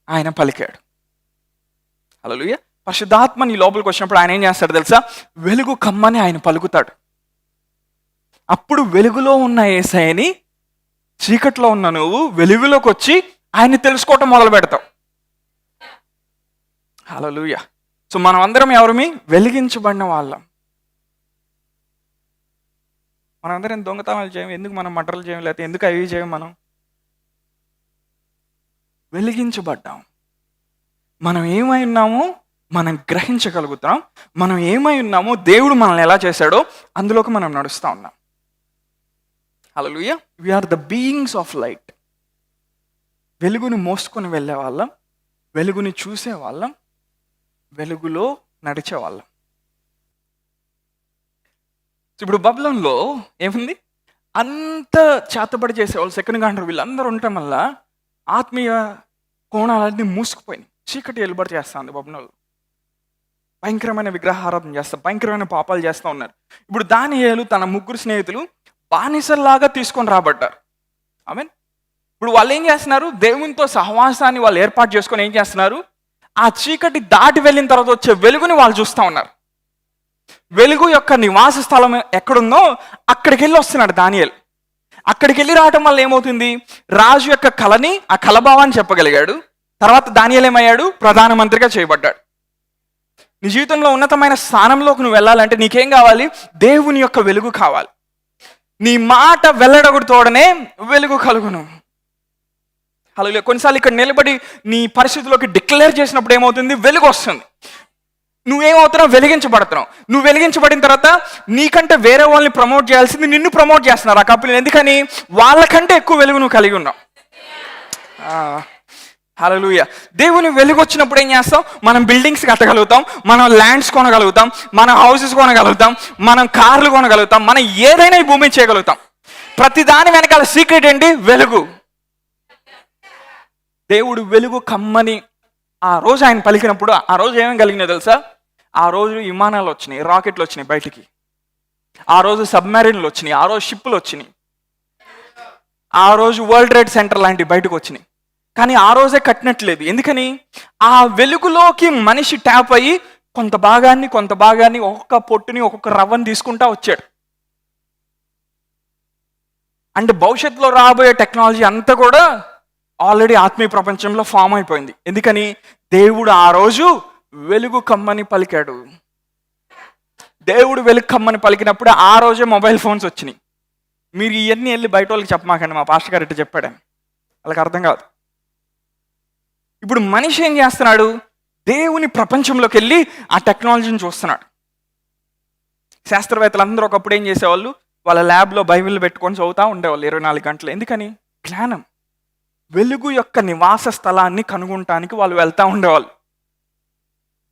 [SPEAKER 1] ఆయన పలికాడు. హల్లెలూయా. పరిశుద్ధాత్మ నీ లోపలికి వచ్చినప్పుడు ఆయన ఏం చేస్తాడు తెలుసా? వెలుగు కమ్మని ఆయన పలుకుతాడు. అప్పుడు వెలుగులో ఉన్న యేసయ్యని చీకట్లో ఉన్న నువ్వు వెలుగులోకి వచ్చి ఆయన్ని తెలుసుకోవటం మొదలు పెడతావు. హల్లెలూయా. సో మనం అందరం ఎవరిమి? వెలిగించబడిన వాళ్ళం. మనందరం దొంగతనాలు చేయం, ఎందుకు మనం మటర్లు చేయం, లేకపోతే ఎందుకు అవి చేయం? మనం వెలిగించబడ్డాం. మనం ఏమై ఉన్నామో మనం గ్రహించగలుగుతాం మనం ఏమై ఉన్నామో, దేవుడు మనల్ని ఎలా చేశాడో అందులోకి మనం నడుస్తూ ఉన్నాం. Hallelujah. We are the beings of light. వెలుగుని మోసుకొని వెళ్ళే వాళ్ళం, వెలుగుని చూసే వాళ్ళం, వెలుగులో నడిచే వాళ్ళం. ఇప్పుడు బబులోనులో ఏముంది? అంత చేతబడి చేసేవాళ్ళు, సెకండ్ కాంటర్ వీళ్ళందరూ ఉండటం వల్ల ఆత్మీయ కోణాలన్నీ మూసుకుపోయినాయి. చీకటి వెలుబడి చేస్తుంది బబులోనులో. భయంకరమైన విగ్రహారాధన చేస్తారు, భయంకరమైన పాపాలు చేస్తూ ఉన్నారు. ఇప్పుడు దానియేలు తన ముగ్గురు స్నేహితులు బానిసల్లాగా తీసుకొని రాబడ్డారు. ఆమేన్. ఇప్పుడు వాళ్ళు ఏం చేస్తున్నారు? దేవునితో సహవాసాన్ని వాళ్ళు ఏర్పాటు చేసుకొని ఏం చేస్తున్నారు? ఆ చీకటి దాటి వెళ్ళిన తర్వాత వచ్చే వెలుగుని వాళ్ళు చూస్తూ ఉన్నారు. వెలుగు యొక్క నివాస స్థలం ఎక్కడుందో అక్కడికి వెళ్ళి వస్తున్నాడు దానియేలు. అక్కడికి వెళ్ళి రావటం వల్ల ఏమవుతుంది? రాజు యొక్క కళని, ఆ కళభావాన్ని చెప్పగలిగాడు. తర్వాత దానియేలు ఏమయ్యాడు? ప్రధానమంత్రిగా చేయబడ్డాడు. నీ జీవితంలో ఉన్నతమైన స్థానంలోకి నువ్వు వెళ్ళాలంటే నీకేం కావాలి? దేవుని యొక్క వెలుగు కావాలి. నీ మాట వెల్లడగొడుతోడనే వెలుగు కలుగును. హల్లెలూయా. కొన్నిసార్లు ఇక్కడ నిలబడి నీ పరిస్థితిలోకి డిక్లేర్ చేసినప్పుడు ఏమవుతుంది? వెలుగు వస్తుంది. నువ్వేమవుతున్నావు? వెలిగించబడుతున్నావు. నువ్వు వెలిగించబడిన తర్వాత నీకంటే వేరే వాళ్ళని ప్రమోట్ చేయాల్సింది నిన్ను ప్రమోట్ చేస్తున్నారు ఆ కంపెనీలు. ఎందుకని? వాళ్ళకంటే ఎక్కువ వెలుగు నువ్వు కలిగి ఉన్నావు. హల్లెలూయా. దేవుని వెలుగు వచ్చినప్పుడు ఏం చేస్తాం? మనం బిల్డింగ్స్ కట్టగలుగుతాం, మనం ల్యాండ్స్ కొనగలుగుతాం, మనం హౌసెస్ కొనగలుగుతాం, మనం కార్లు కొనగలుగుతాం, మనం ఏదైనా ఈ భూమి చేయగలుగుతాం. ప్రతి దాని వెనకాల సీక్రెట్ ఏంటి? వెలుగు. దేవుడు వెలుగు కమ్మని ఆ రోజు ఆయన పలికినప్పుడు ఆ రోజు ఏమేమి కలిగినాయో తెలుసా? ఆ రోజు విమానాలు వచ్చినాయి, రాకెట్లు వచ్చినాయి బయటికి. ఆ రోజు సబ్మెరీన్లు వచ్చినాయి, ఆ రోజు షిప్పులు వచ్చినాయి, ఆ రోజు వరల్డ్ ట్రేడ్ సెంటర్ లాంటివి బయటకు వచ్చినాయి. కానీ ఆ రోజే కట్టినట్లేదు. ఎందుకని? ఆ వెలుగులోకి మనిషి ట్యాప్ అయ్యి కొంత భాగాన్ని ఒక్కొక్క పొట్టుని ఒక్కొక్క రవ్వని తీసుకుంటా వచ్చాడు. అంటే భవిష్యత్తులో రాబోయే టెక్నాలజీ అంతా కూడా ఆల్రెడీ ఆత్మీయ ప్రపంచంలో ఫామ్ అయిపోయింది. ఎందుకని? దేవుడు ఆ రోజు వెలుగు కమ్మని పలికాడు. దేవుడు వెలుగు కమ్మని పలికినప్పుడు ఆ రోజే మొబైల్ ఫోన్స్ వచ్చినాయి. మీరు ఇవన్నీ వెళ్ళి బయట వాళ్ళకి చెప్పమాకండి, మా పాస్టర్ గారు ఇట్లా చెప్పాడని, వాళ్ళకి అర్థం కాదు. ఇప్పుడు మనిషి ఏం చేస్తున్నాడు? దేవుని ప్రపంచంలోకి వెళ్ళి ఆ టెక్నాలజీని చూస్తున్నాడు. శాస్త్రవేత్తలు అందరూ ఒకప్పుడు ఏం చేసేవాళ్ళు? వాళ్ళ ల్యాబ్లో బైబిల్ పెట్టుకొని చదువుతూ ఉండేవాళ్ళు 24 గంటలు. ఎందుకని? జ్ఞానం. వెలుగు యొక్క నివాస స్థలాన్ని కనుగొనటానికి వాళ్ళు వెళ్తూ ఉండేవాళ్ళు.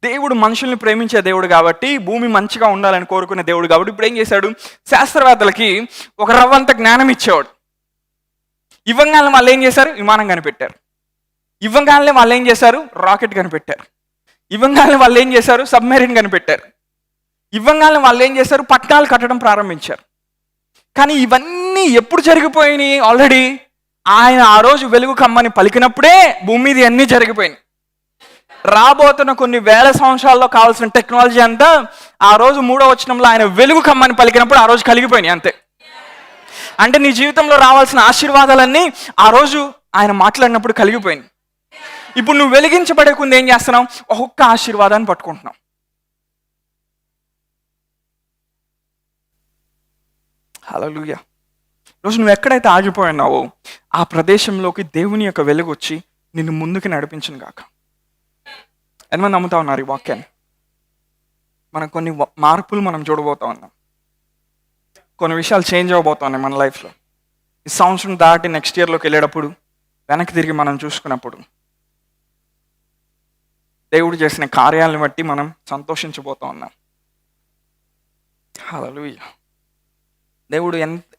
[SPEAKER 1] దేవుడు మనుషుల్ని ప్రేమించే దేవుడు కాబట్టి, భూమి మంచిగా ఉండాలని కోరుకునే దేవుడు కాబట్టి ఇప్పుడు ఏం చేశాడు? శాస్త్రవేత్తలకి ఒక రవ్వంత జ్ఞానం ఇచ్చేవాడు. ఇవ్వగానే వాళ్ళు ఏం చేశారు? విమానం కనిపెట్టారు. ఇవ్వగానే వాళ్ళు ఏం చేశారు? రాకెట్ కనిపెట్టారు. ఇవ్వగానే వాళ్ళు ఏం చేశారు? సబ్మెరీన్ కనిపెట్టారు. ఇవ్వగానే వాళ్ళు ఏం చేశారు? పట్టణాలు కట్టడం ప్రారంభించారు. కానీ ఇవన్నీ ఎప్పుడు జరిగిపోయినాయి? ఆల్రెడీ ఆయన ఆ రోజు వెలుగు కమ్మని పలికినప్పుడే భూమి మీద అన్నీ జరిగిపోయినాయి. రాబోతున్న కొన్ని వేల సంవత్సరాల్లో కావాల్సిన టెక్నాలజీ అంతా ఆ రోజు 3వ వచనంలో ఆయన వెలుగు కమ్మని పలికినప్పుడు ఆ రోజు కలిగిపోయినాయి అంతే. అంటే నీ జీవితంలో రావాల్సిన ఆశీర్వాదాలన్నీ ఆ రోజు ఆయన మాట్లాడినప్పుడు కలిగిపోయినాయి. ఇప్పుడు నువ్వు వెలిగించబడే ముందు ఏం చేస్తున్నావు? ఒక్కొక్క ఆశీర్వాదాన్ని పట్టుకుంటున్నావు. హల్లెలూయా. రోజు నువ్వు ఎక్కడైతే ఆగిపోయినావో ఆ ప్రదేశంలోకి దేవుని యొక్క వెలుగు వచ్చి నిన్ను ముందుకు నడిపించును గాక. ఎంతమంది నమ్ముతా ఉన్నారు ఈ వాక్యాన్ని? మనం కొన్ని మార్పులు మనం చూడబోతా ఉన్నాం. కొన్ని విషయాలు చేంజ్ అవ్వబోతా ఉన్నాయి మన లైఫ్లో. ఈ సంవత్సరం దాటి నెక్స్ట్ ఇయర్లోకి వెళ్ళేటప్పుడు వెనక్కి తిరిగి మనం చూసుకున్నప్పుడు దేవుడు చేసిన కార్యాలను బట్టి మనం సంతోషించబోతా ఉన్నాం. హల్లెలూయా. దేవుడు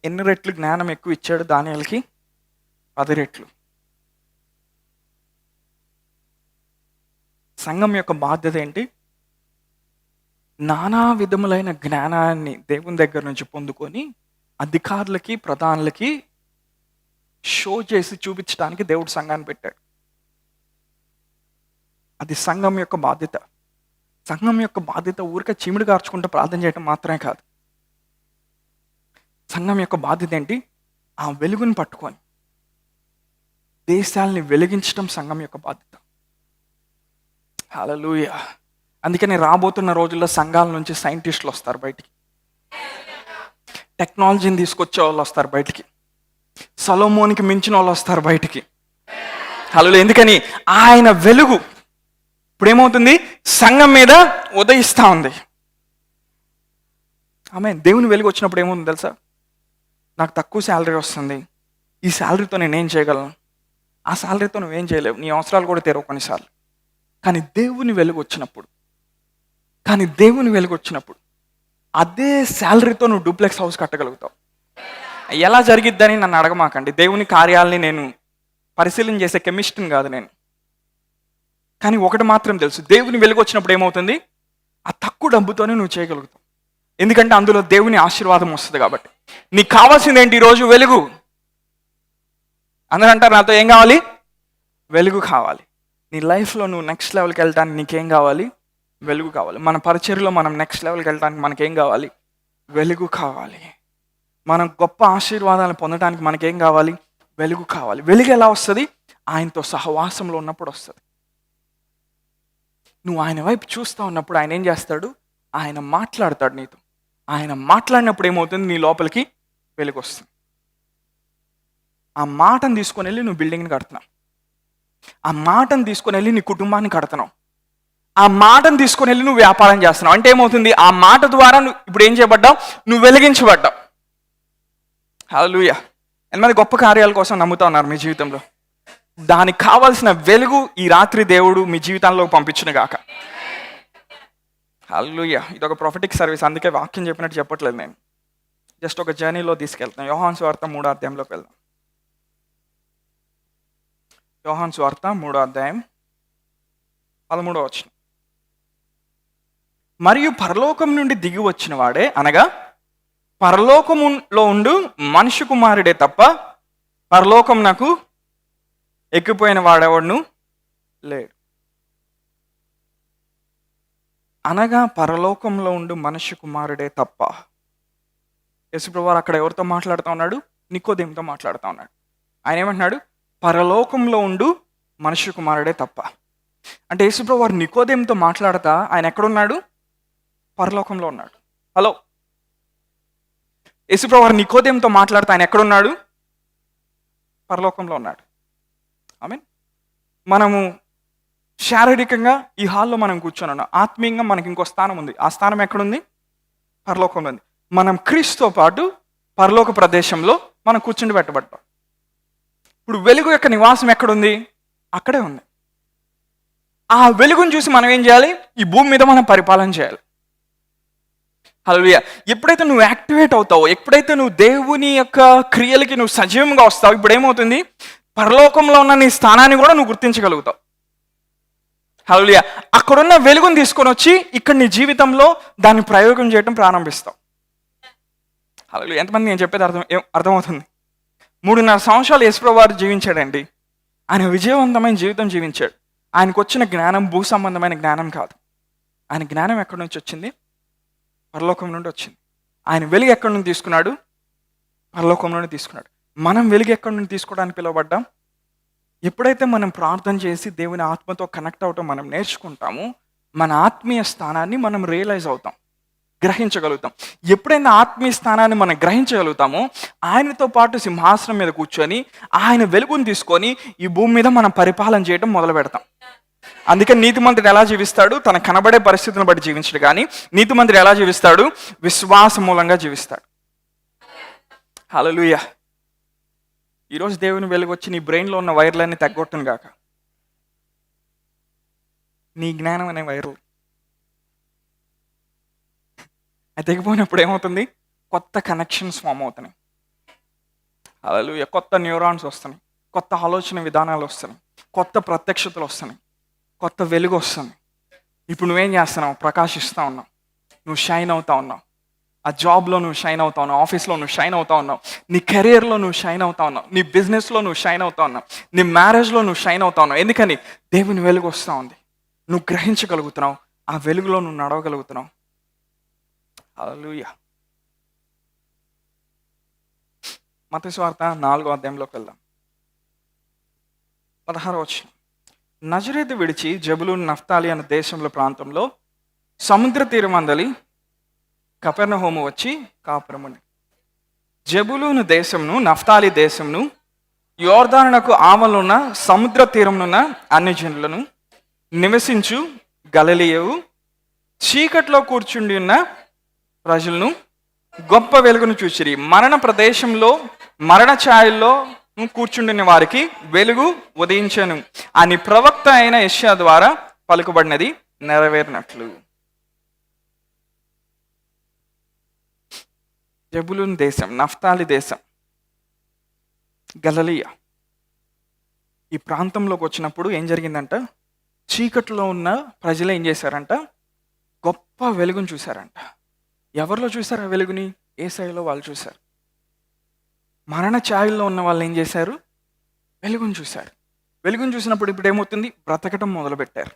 [SPEAKER 1] ఎన్ని రెట్లు జ్ఞానం ఎక్కువ ఇచ్చాడు దానియేలుకి? 10 రెట్లు. సంఘం యొక్క బాధ్యత ఏంటి? నానా విధములైన జ్ఞానాన్ని దేవుని దగ్గర నుంచి పొందుకొని అధికారులకి, ప్రధానులకి షో చేసి చూపించడానికి దేవుడు సంఘాన్ని పెట్టాడు. అది సంఘం యొక్క బాధ్యత. సంఘం యొక్క బాధ్యత ఊరికే చీమిడి కార్చుకుంటూ ప్రార్థన చేయడం మాత్రమే కాదు. సంఘం యొక్క బాధ్యత ఏంటి? ఆ వెలుగుని పట్టుకొని దేశాలని వెలిగించడం సంఘం యొక్క బాధ్యత. హల్లెలూయా. అందుకని రాబోతున్న రోజుల్లో సంఘాల నుంచి సైంటిస్టులు వస్తారు బయటికి, టెక్నాలజీని తీసుకొచ్చే వాళ్ళు వస్తారు బయటికి, సొలొమోనికి మించిన వాళ్ళు వస్తారు బయటికి. హల్లెలూయా. ఎందుకని? ఆయన వెలుగు ఇప్పుడు ఏమవుతుంది? సంఘం మీద ఉదయిస్తూ ఉంది. దేవుని వెలుగు వచ్చినప్పుడు ఏమవుతుంది తెలుసా? నాకు తక్కువ శాలరీ వస్తుంది, ఈ శాలరీతో నేనేం చేయగలను? ఆ శాలరీతో నువ్వేం చేయలేవు, నీ అవసరాలు కూడా తీరవు కొన్నిసార్లు. కానీ దేవుని వెలుగు వచ్చినప్పుడు అదే శాలరీతో నువ్వు డూప్లెక్స్ హౌస్ కట్టగలుగుతావు. ఎలా జరిగిద్దని నన్ను అడగమాకండి. దేవుని కార్యాలని నేను పరిశీలన చేసే కెమిస్ట్ని కాదు నేను. కానీ ఒకటి మాత్రం తెలుసు, దేవుని వెలుగు వచ్చినప్పుడు ఏమవుతుంది? ఆ తక్కువ డబ్బుతోనే నువ్వు చేయగలుగుతావు. ఎందుకంటే అందులో దేవుని ఆశీర్వాదం వస్తుంది కాబట్టి. నీకు కావాల్సింది ఏంటి ఈరోజు? వెలుగు. అందరూ అంటారు నాతో ఏం కావాలి? వెలుగు కావాలి. నీ లైఫ్లో నువ్వు నెక్స్ట్ లెవెల్కి వెళ్ళడానికి నీకేం కావాలి? వెలుగు కావాలి. మన పరిచర్యలో మనం నెక్స్ట్ లెవెల్కి వెళ్ళడానికి మనకేం కావాలి? వెలుగు కావాలి. మనం గొప్ప ఆశీర్వాదాలను పొందడానికి మనకేం కావాలి? వెలుగు కావాలి. వెలుగు ఎలా వస్తుంది? ఆయనతో సహవాసంలో ఉన్నప్పుడు వస్తుంది. నువ్వు ఆయన వైపు చూస్తూ ఉన్నప్పుడు ఆయన ఏం చేస్తాడు? ఆయన మాట్లాడతాడు నీతో. ఆయన మాట్లాడినప్పుడు ఏమవుతుంది? నీ లోపలికి వెలుగు వస్తుంది. ఆ మాటను తీసుకొని వెళ్ళి నువ్వు బిల్డింగ్ని కడుతున్నావు. ఆ మాటను తీసుకొని వెళ్ళి నీ కుటుంబాన్ని కడుతున్నావు. ఆ మాటను తీసుకొని వెళ్ళి నువ్వు వ్యాపారం చేస్తున్నావు. అంటే ఏమవుతుంది? ఆ మాట ద్వారా నువ్వు ఇప్పుడు ఏం చేయబడ్డావు? నువ్వు వెలిగించబడ్డావు. హల్లెలూయా. ఎంతమంది గొప్ప కార్యాల కోసం నమ్ముతా ఉన్నారు మీ జీవితంలో? దానికి కావాల్సిన వెలుగు ఈ రాత్రి దేవుడు మీ జీవితంలో పంపించును గాక. హల్లెలూయా. ఇది ఒక ప్రొఫెటిక్ సర్వీస్, అందుకే వాక్యం చెప్పినట్టు చెప్పట్లేదు నేను. జస్ట్ ఒక జర్నీలో తీసుకెళ్తాను. యోహాను సువార్త 3వ అధ్యాయంలోకి వెళ్దాం. యోహాను సువార్త 3వ అధ్యాయం 13వ వచనం. మరియు పరలోకం నుండి దిగి వచ్చిన వాడే, అనగా పరలోకములో ఉండు మనుష్య కుమారుడే తప్ప పరలోకం నాకు ఎక్కిపోయిన వాడెవడును లేడు. అనగా పరలోకంలో ఉండు మనుష్య కుమారుడే తప్ప. యేసుప్రభువారు అక్కడ ఎవరితో మాట్లాడుతూ ఉన్నాడు? నికోదేముతో మాట్లాడుతూ ఉన్నాడు. ఆయన ఏమంటున్నాడు? పరలోకంలో ఉండు మనుష్య కుమారుడే తప్ప. అంటే యేసుప్రభువారు నికోదేముతో మాట్లాడతా ఆయన ఎక్కడున్నాడు? పరలోకంలో ఉన్నాడు. హలో, యేసుప్రభువారు నికోదేముతో మాట్లాడుతూ ఆయన ఎక్కడున్నాడు? పరలోకంలో ఉన్నాడు. ఆమేన్. మనము శారీరకంగా ఈ హాల్లో మనం కూర్చొని ఉన్నాం. ఆత్మీయంగా మనకి ఇంకో స్థానం ఉంది. ఆ స్థానం ఎక్కడుంది? పరలోకంలో ఉంది. మనం క్రీస్తుతో పాటు పరలోక ప్రదేశంలో మనం కూర్చుండి పెట్టబడ్డాం. ఇప్పుడు వెలుగు యొక్క నివాసం ఎక్కడుంది? అక్కడే ఉంది. ఆ వెలుగును చూసి మనం ఏం చేయాలి? ఈ భూమి మీద మనం పరిపాలన చేయాలి. హల్లెలూయా. ఎప్పుడైతే నువ్వు యాక్టివేట్ అవుతావో, ఎప్పుడైతే నువ్వు దేవుని యొక్క క్రియలకి నువ్వు సజీవంగా వస్తావు, ఇప్పుడు ఏమవుతుంది? పరలోకంలో ఉన్న నీ స్థానాన్ని కూడా నువ్వు గుర్తించగలుగుతావు. హల్లెలూయా. అక్కడున్న వెలుగును తీసుకొని వచ్చి ఇక్కడ నీ జీవితంలో దాన్ని ప్రయోగం చేయడం ప్రారంభిస్తావు. హల్లెలూయా. ఎంతమంది నేను చెప్పేది అర్థమవుతుంది? 3.5 సంవత్సరాలు యేసుప్రభువారు జీవించాడండి. ఆయన విజయవంతమైన జీవితం జీవించాడు. ఆయనకు వచ్చిన జ్ఞానం భూ సంబంధమైన జ్ఞానం కాదు. ఆయన జ్ఞానం ఎక్కడి నుంచి వచ్చింది? పరలోకం నుండి వచ్చింది. ఆయన వెలుగు ఎక్కడి నుండి తీసుకున్నాడు? పరలోకం నుండి తీసుకున్నాడు. మనం వెలుగు ఎక్కడి నుండి తీసుకోవడానికి పిలువబడ్డాం? ఎప్పుడైతే మనం ప్రార్థన చేసి దేవుని ఆత్మతో కనెక్ట్ అవటం మనం నేర్చుకుంటామో, మన ఆత్మీయ స్థానాన్ని మనం రియలైజ్ అవుతాం, గ్రహించగలుగుతాం. ఎప్పుడైనా ఆత్మీయ స్థానాన్ని మనం గ్రహించగలుగుతామో, ఆయనతో పాటు సింహాసనం మీద కూర్చొని ఆయన వెలుగును తీసుకొని ఈ భూమి మీద మనం పరిపాలన చేయడం మొదలు పెడతాం. అందుకే నీతిమంతుడు ఎలా జీవిస్తాడు? తన కనబడే పరిస్థితులను బట్టి జీవించడు. కానీ నీతిమంతుడు ఎలా జీవిస్తాడు? విశ్వాస మూలంగా జీవిస్తాడు. హల్లెలూయా. ఈరోజు దేవుని వెలుగు వచ్చి నీ బ్రెయిన్లో ఉన్న వైర్లన్నీ తగ్గొట్టును గాక. నీ జ్ఞానం అనే వైర్లు అది తెగిపోయినప్పుడు ఏమవుతుంది? కొత్త కనెక్షన్స్ ఫామ్ అవుతున్నాయి. హల్లెలూయా. కొత్త న్యూరాన్స్ వస్తున్నాయి, కొత్త ఆలోచన విధానాలు వస్తున్నాయి, కొత్త ప్రత్యక్షతలు వస్తున్నాయి, కొత్త వెలుగు వస్తుంది. ఇప్పుడు నువ్వేం చేస్తున్నావు? ప్రకాశిస్తూ ఉన్నావు, నువ్వు షైన్ అవుతా ఉన్నావు. ఆ జాబ్లో నువ్వు షైన్ అవుతా ఉన్నావు, ఆఫీస్లో నువ్వు షైన్ అవుతా ఉన్నావు, నీ కెరియర్లో నువ్వు షైన్ అవుతా ఉన్నావు, నీ బిజినెస్లో నువ్వు షైన్ అవుతా ఉన్నావు, నీ మ్యారేజ్లో నువ్వు షైన్ అవుతా ఉన్నావు. ఎందుకని? దేవుని వెలుగు వస్తూ ఉంది. నువ్వు గ్రహించగలుగుతున్నావు, ఆ వెలుగులో నువ్వు నడవగలుగుతున్నావు. హల్లెలూయా. మత్తయి సువార్త 4వ అధ్యాయంలోకి వెళ్దాం. 16వ వచనం. నజరేతు విడిచి జబులూను నఫ్తాలి అనే దేశంలో ప్రాంతంలో సముద్ర తీరమందలి కపెర్నహూము వచ్చి కాపురముండి. జబులూను దేశంను నఫ్తాలి దేశంను యోర్దానునకు ఆవలున్న సముద్ర తీరమునున్న అన్ని జనులను నివసించు గలిలయవు చీకట్లో కూర్చుండి ఉన్న ప్రజలను గొప్ప వెలుగును చూసిరి. మరణ ప్రదేశంలో మరణ ఛాయల్లో కూర్చుండిన వారికి వెలుగు ఉదయించను అని ప్రవక్త అయిన యెషయా ద్వారా పలుకబడినది నెరవేరినట్లు. జెబులూన్ దేశం, నఫ్తాలి దేశం, గలిలయ ఈ ప్రాంతంలోకి వచ్చినప్పుడు ఏం జరిగిందంట? చీకట్లో ఉన్న ప్రజలు ఏం చేశారంట? గొప్ప వెలుగును చూశారంట. ఎవరిలో చూశారు ఆ వెలుగుని? యేసయ్యలో వాళ్ళు చూశారు. మరణ ఛాయల్లో ఉన్న వాళ్ళు ఏం చేశారు? వెలుగును చూశారు. వెలుగును చూసినప్పుడు ఇప్పుడు ఏమవుతుంది? బ్రతకటం మొదలుపెట్టారు.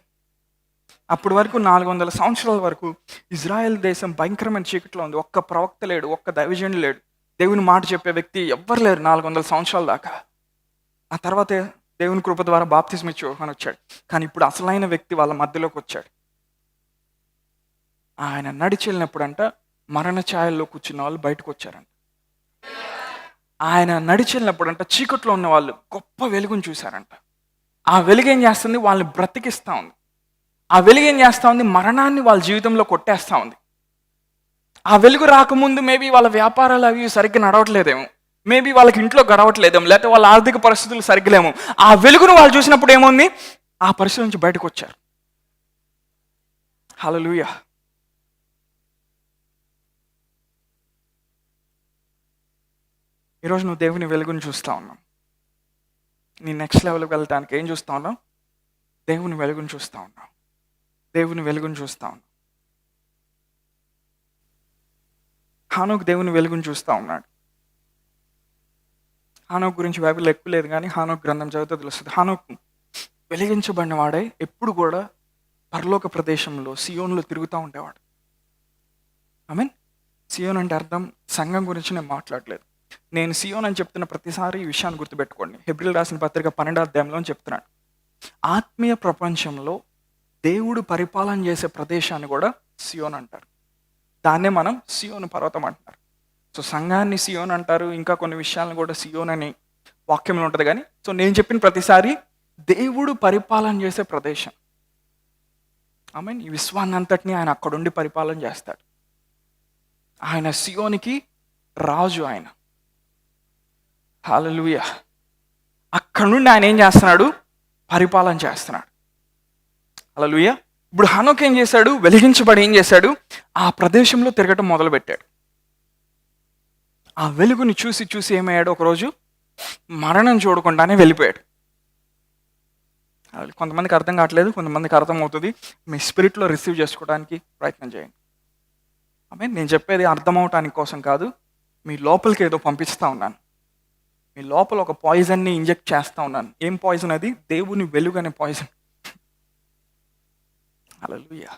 [SPEAKER 1] అప్పటి వరకు 400 సంవత్సరాల వరకు ఇజ్రాయెల్ దేశం భయంకరమైన చీకట్లో ఉంది. ఒక్క ప్రవక్త లేడు, ఒక్క దైవజనుడు లేడు, దేవుని మాట చెప్పే వ్యక్తి ఎవ్వరు లేరు 400 సంవత్సరాల దాకా. ఆ తర్వాత దేవుని కృప ద్వారా బాప్తిస్మ ఇచ్చి యోహాను వచ్చాడు. కానీ ఇప్పుడు అసలైన వ్యక్తి వాళ్ళ మధ్యలోకి వచ్చాడు. ఆయన నడిచి వెళ్ళినప్పుడంట మరణ ఛాయల్లో కూర్చున్న వాళ్ళు బయటకు వచ్చారంట. ఆయన నడిచి వెళ్ళినప్పుడంట చీకట్లో ఉన్న వాళ్ళు గొప్ప వెలుగును చూశారంట. ఆ వెలుగు ఏం చేస్తుంది? వాళ్ళని బ్రతికిస్తూ ఉంది. ఆ వెలుగు ఏం చేస్తూ ఉంది? మరణాన్ని వాళ్ళ జీవితంలో కొట్టేస్తూ ఉంది. ఆ వెలుగు రాకముందు మేబీ వాళ్ళ వ్యాపారాలు అవి సరిగ్గా నడవట్లేదేమో, మేబీ వాళ్ళకి ఇంట్లో గడవట్లేదేమో, లేకపోతే వాళ్ళ ఆర్థిక పరిస్థితులు సరిగ్గాలేమో. ఆ వెలుగును వాళ్ళు చూసినప్పుడు ఏముంది? ఆ పరిస్థితి నుంచి బయటకు వచ్చారు. హల్లెలూయా. ఈరోజు నువ్వు దేవుని వెలుగును చూస్తూ ఉన్నావు. నీ నెక్స్ట్ లెవెల్కి వెళ్ళటానికి ఏం చూస్తూ ఉన్నావు? దేవుని వెలుగును చూస్తూ ఉన్నావు. దేవుని వెలుగును చూస్తూ ఉన్నావు. హానోకు దేవుని వెలుగును చూస్తూ ఉన్నాడు. హానోకు గురించి బైబిల్లో ఎక్కువ లేదు, కానీ హానోకు గ్రంథం చదివితే తెలుస్తుంది. హానోకు వెలిగించబడిన వాడే ఎప్పుడు కూడా పరలోక ప్రదేశంలో సియోన్లో తిరుగుతూ ఉండేవాడు. మీన్ సియోన్ అంటే అర్థం సంఘం గురించి నేను మాట్లాడలేదు. నేను సియోన్ అని చెప్తున్న ప్రతిసారి ఈ విషయాన్ని గుర్తుపెట్టుకోండి. హెబ్రీయులకు రాసిన పత్రిక 12వ అధ్యాయంలో చెప్తున్నాడు. ఆత్మీయ ప్రపంచంలో దేవుడు పరిపాలన చేసే ప్రదేశాన్ని కూడా సియోన్ అంటారు. దాన్నే మనం సియోను పర్వతం అంటున్నారు. సో సంఘాన్ని సియోన్ అంటారు, ఇంకా కొన్ని విషయాలను కూడా సియోన్ అని వాక్యంలో ఉంటుంది. కానీ సో నేను చెప్పిన ప్రతిసారి దేవుడు పరిపాలన చేసే ప్రదేశం. మీన్ ఈ విశ్వాన్ని అంతటినీ ఆయన అక్కడుండి పరిపాలన చేస్తాడు. ఆయన సియోనికి రాజు. ఆయన హల్లెలూయా. అక్కడ నుండి ఆయన ఏం చేస్తున్నాడు? పరిపాలన చేస్తున్నాడు. హల్లెలూయా. ఇప్పుడు హనోకు ఏం చేశాడు? వెలిగించబడి ఏం చేశాడు? ఆ ప్రదేశంలో తిరగటం మొదలుపెట్టాడు. ఆ వెలుగుని చూసి చూసి ఏమయ్యాడు? ఒకరోజు మరణం చూడకుండానే వెళ్ళిపోయాడు. కొంతమందికి అర్థం కావట్లేదు, కొంతమందికి అర్థం అవుతుంది. మీ స్పిరిట్లో రిసీవ్ చేసుకోవడానికి ప్రయత్నం చేయండి. నేను చెప్పేది అర్థం అవటానికి కోసం కాదు, మీ లోపలికి ఏదో పంపిస్తూ ఉన్నాను. మీ లోపల ఒక పాయిజన్ని ఇంజెక్ట్ చేస్తూ ఉన్నాను. ఏం పాయిజన్ అది? దేవుని వెలుగు అనే పాయిజన్. హల్లెలూయా.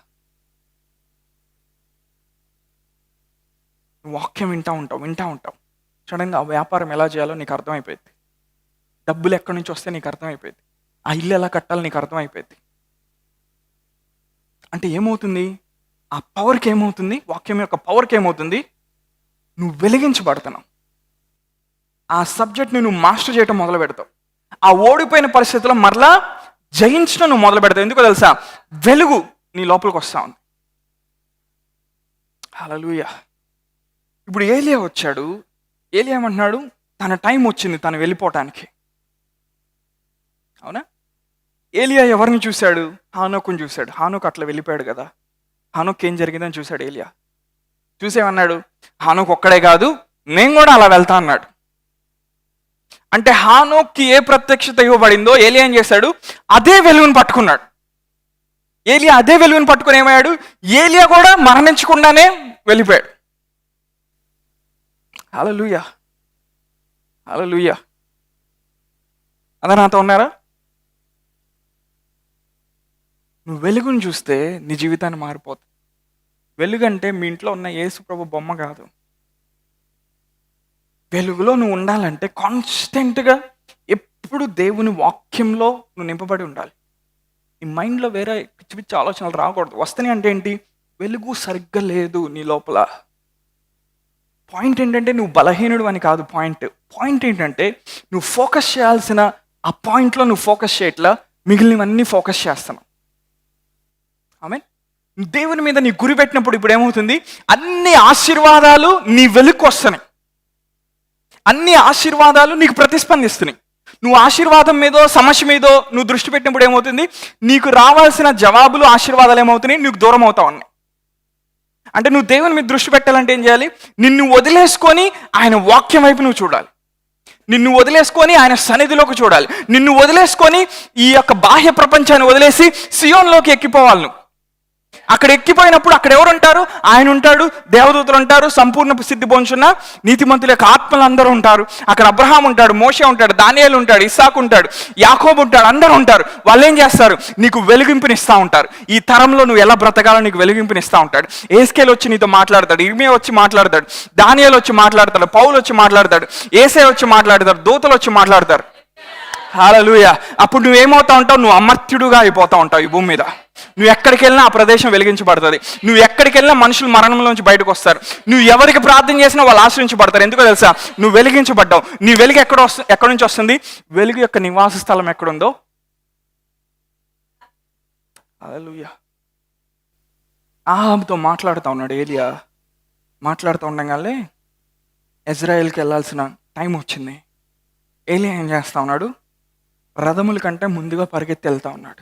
[SPEAKER 1] వాక్యం వింటూ ఉంటావు. సడన్గా ఆ వ్యాపారం ఎలా చేయాలో నీకు అర్థమైపోయింది. డబ్బులు ఎక్కడి నుంచి వస్తే నీకు అర్థమైపోయింది. ఆ ఇల్లు ఎలా కట్టాలో నీకు అర్థమైపోయింది. అంటే ఏమవుతుంది? ఆ పవర్కి ఏమవుతుంది? వాక్యం యొక్క పవర్కి ఏమవుతుంది? నువ్వు వెలిగించబడుతున్నావు. ఆ సబ్జెక్ట్ని నువ్వు మాస్టర్ చేయటం మొదలు పెడతావు. ఆ ఓడిపోయిన పరిస్థితుల్లో మరలా జయించడం నువ్వు మొదలు పెడతావు. ఎందుకో తెలుసా? వెలుగు నీ లోపలికి వస్తా ఉంది. హల్లెలూయా. ఇప్పుడు ఏలియా వచ్చాడు. ఏలియా ఏమంటున్నాడు? తన టైం వచ్చింది తను వెళ్ళిపోవటానికి. అవునా? ఏలియా ఎవరిని చూశాడు? హానోకుని చూశాడు. హానోకు అట్లా వెళ్ళిపోయాడు కదా. హానోకు ఏం జరిగిందని చూశాడు ఏలియా. చూసేమన్నాడు? హానోకు ఒక్కడే కాదు, నేను కూడా అలా వెళ్తా అన్నాడు. అంటే హానోక్కి ఏ ప్రత్యక్షత ఇవ్వబడిందో ఏలియా ఏం చేశాడు? అదే వెలుగును పట్టుకున్నాడు. ఏలియా అదే వెలుగును పట్టుకుని ఏమయ్యాడు? ఏలియా కూడా మరణించకుండానే వెళ్ళిపోయాడు. హల్లెలూయా. హల్లెలూయా. అందరూ నాతో ఉన్నారా? నువ్వు వెలుగును చూస్తే నీ జీవితాన్ని మారిపోతుంది. వెలుగంటే మీ ఇంట్లో ఉన్న యేసు ప్రభు బొమ్మ కాదు. వెలుగులో నువ్వు ఉండాలంటే కాన్స్టెంట్గా ఎప్పుడు దేవుని వాక్యంలో నువ్వు నింపబడి ఉండాలి. నీ మైండ్లో వేరే పిచ్చి పిచ్చి ఆలోచనలు రాకూడదు. వస్తాయి అంటే ఏంటి? వెలుగు సరిగ్గా లేదు నీ లోపల. పాయింట్ ఏంటంటే నువ్వు బలహీనుడు అని కాదు. పాయింట్ ఏంటంటే నువ్వు ఫోకస్ చేయాల్సిన ఆ పాయింట్లో నువ్వు ఫోకస్ చేయట్లా, మిగిలినవన్నీ ఫోకస్ చేస్తున్నావు. ఆమేన్. దేవుని మీద నీ గురి పెట్టినప్పుడు ఇప్పుడు ఏమవుతుంది, అన్ని ఆశీర్వాదాలు నీ వెలుక్కి వస్తున్నాయి, అన్ని ఆశీర్వాదాలు నీకు ప్రతిస్పందిస్తున్నాయి. నువ్వు ఆశీర్వాదం మీదో సమస్య మీదో నువ్వు దృష్టి పెట్టినప్పుడు ఏమవుతుంది, నీకు రావాల్సిన జవాబులు ఆశీర్వాదాలు ఏమవుతున్నాయి, నీకు దూరం అవుతావు అన్నీ. అంటే నువ్వు దేవుని మీద దృష్టి పెట్టాలంటే ఏం చేయాలి, నిన్ను వదిలేసుకొని ఆయన వాక్యం వైపు నువ్వు చూడాలి, నిన్ను వదిలేసుకొని ఆయన సన్నిధిలోకి చూడాలి, నిన్ను వదిలేసుకొని ఈ యొక్క బాహ్య ప్రపంచాన్ని వదిలేసి సియోన్లోకి ఎక్కిపోవాలి. నువ్వు అక్కడ ఎక్కిపోయినప్పుడు అక్కడ ఎవరు ఉంటారు, ఆయన ఉంటాడు, దేవదూతలు ఉంటారు, సంపూర్ణ సిద్ధి పొందుచున్న నీతిమంతుల యొక్క ఆత్మలు అందరూ ఉంటారు. అక్కడ అబ్రహాం ఉంటాడు, మోషే ఉంటాడు, దానియేలు ఉంటాడు, ఇస్సాకు ఉంటాడు, యాకోబు ఉంటాడు, అందరూ ఉంటారు. వాళ్ళు ఏం చేస్తారు, నీకు వెలుగింపునిస్తూ ఉంటారు. ఈ తరంలో నువ్వు ఎలా బ్రతకాలో నీకు వెలుగింపునిస్తూ ఉంటాడు. ఏస్కేల్ వచ్చి నీతో మాట్లాడతాడు, ఇర్మియా వచ్చి మాట్లాడతాడు, దానియేలు వచ్చి మాట్లాడతాడు, పౌలు వచ్చి మాట్లాడతాడు, యేసయ్య వచ్చి మాట్లాడతాడు, దూతలు వచ్చి మాట్లాడతారు. హల్లెలూయా. అప్పుడు నువ్వేమవుతా ఉంటావు, నువ్వు అమర్త్యుడుగా అయిపోతా ఉంటావు ఈ భూమి మీద. నువ్వు ఎక్కడికి వెళ్ళినా ఆ ప్రదేశం వెలిగించబడుతుంది. నువ్వు ఎక్కడికి వెళ్ళినా మనుషులు మరణంలోంచి బయటకు వస్తారు. నువ్వు ఎవరికి ప్రార్థన చేసినా వాళ్ళు ఆశ్రయించబడతారు. ఎందుకో తెలుసా, నువ్వు వెలిగించబడ్డావు. నీ వెలుగు ఎక్కడి నుంచి వస్తుంది, వెలుగు యొక్క నివాస స్థలం ఎక్కడుందో. హల్లెలూయా. ఆహాబుతో మాట్లాడుతూ ఉన్నాడు ఏలియా. మాట్లాడుతూ ఉండగానే ఇజ్రాయెల్కి వెళ్ళాల్సిన టైం వచ్చింది. ఏలియా ఏం చేస్తా ఉన్నాడు, రథముల కంటే ముందుగా పరిగెత్తి వెళ్తా ఉన్నాడు.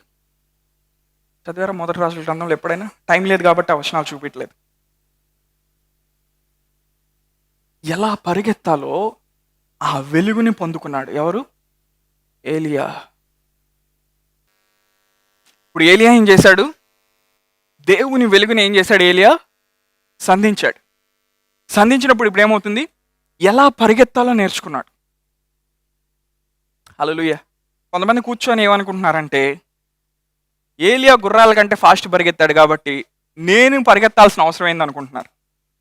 [SPEAKER 1] చదివారా మొదటి రాజుల గ్రంథంలో ఎప్పుడైనా? టైం లేదు కాబట్టి ఆ వచనాలు చూపించలేదు. ఎలా పరిగెత్తాలో ఆ వెలుగుని పొందుకున్నాడు. ఎవరు? ఏలియా. ఇప్పుడు ఏలియా ఏం చేశాడు, దేవుని వెలుగుని ఏం చేశాడు, ఏలియా సంధించాడు. సంధించినప్పుడు ఇప్పుడు ఏమవుతుంది, ఎలా పరిగెత్తాలో నేర్చుకున్నాడు. హల్లెలూయా. కొంతమంది కూర్చొని ఏమనుకుంటున్నారంటే, ఏలియా గుర్రాల కంటే ఫాస్ట్ పరిగెత్తాడు కాబట్టి నేను పరిగెత్తాల్సిన అవసరం ఏంది అనుకుంటున్నారు.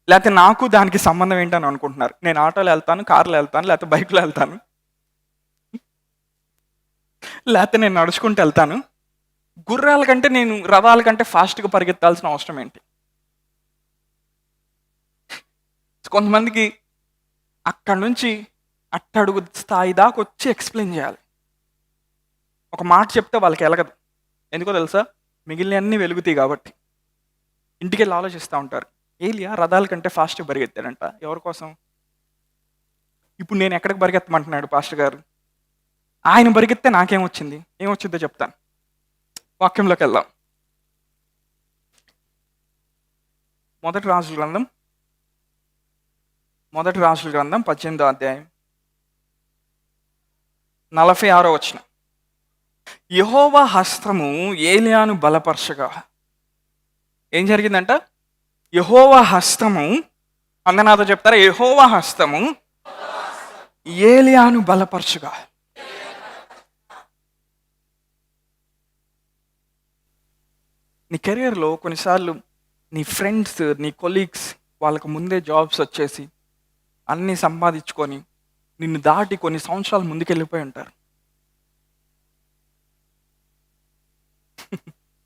[SPEAKER 1] లేకపోతే నాకు దానికి సంబంధం ఏంటని అనుకుంటున్నారు. నేను ఆటోలో వెళ్తాను, కార్లో వెళ్తాను, లేకపోతే బైక్లో వెళ్తాను, లేకపోతే నేను నడుచుకుంటూ వెళ్తాను. గుర్రాల కంటే నేను రథాల కంటే ఫాస్ట్గా పరిగెత్తాల్సిన అవసరం ఏంటి? కొంతమందికి అక్కడి నుంచి అట్టడుగు స్థాయి దాకా వచ్చి ఎక్స్ప్లెయిన్ చేయాలి. ఒక మాట చెప్తే వాళ్ళకి ఎలగదు. ఎందుకో తెలుసా, మిగిలినవన్నీ వెలుగుతాయి కాబట్టి. ఇంటికి వెళ్ళి ఆలోచిస్తూ ఉంటారు, ఏలియా రథాల కంటే ఫాస్ట్ పరిగెత్తాడంట, ఎవరి కోసం? ఇప్పుడు నేను ఎక్కడికి పరిగెత్తమంటున్నాడు పాస్టర్ గారు? ఆయన పరిగెత్తే నాకేమొచ్చింది, ఏమొచ్చిందో చెప్తాను. వాక్యంలోకి వెళ్దాం. మొదటి రాజుల గ్రంథం 18వ అధ్యాయం 46వ వచనం. యెహోవా హస్తము ఏలియాను బలపరచగా. ఏం జరిగిందంట? యెహోవా హస్తము, అందనాతో చెప్తారా, యెహోవా హస్తము ఏలియాను బలపరచగా. నీ కెరియర్లో కొన్నిసార్లు నీ ఫ్రెండ్స్, నీ కొలీగ్స్ వాళ్ళకు ముందే జాబ్స్ వచ్చేసి అన్నీ సంపాదించుకొని నిన్ను దాటి కొన్ని సంవత్సరాలు ముందుకెళ్ళిపోయి ఉంటారు.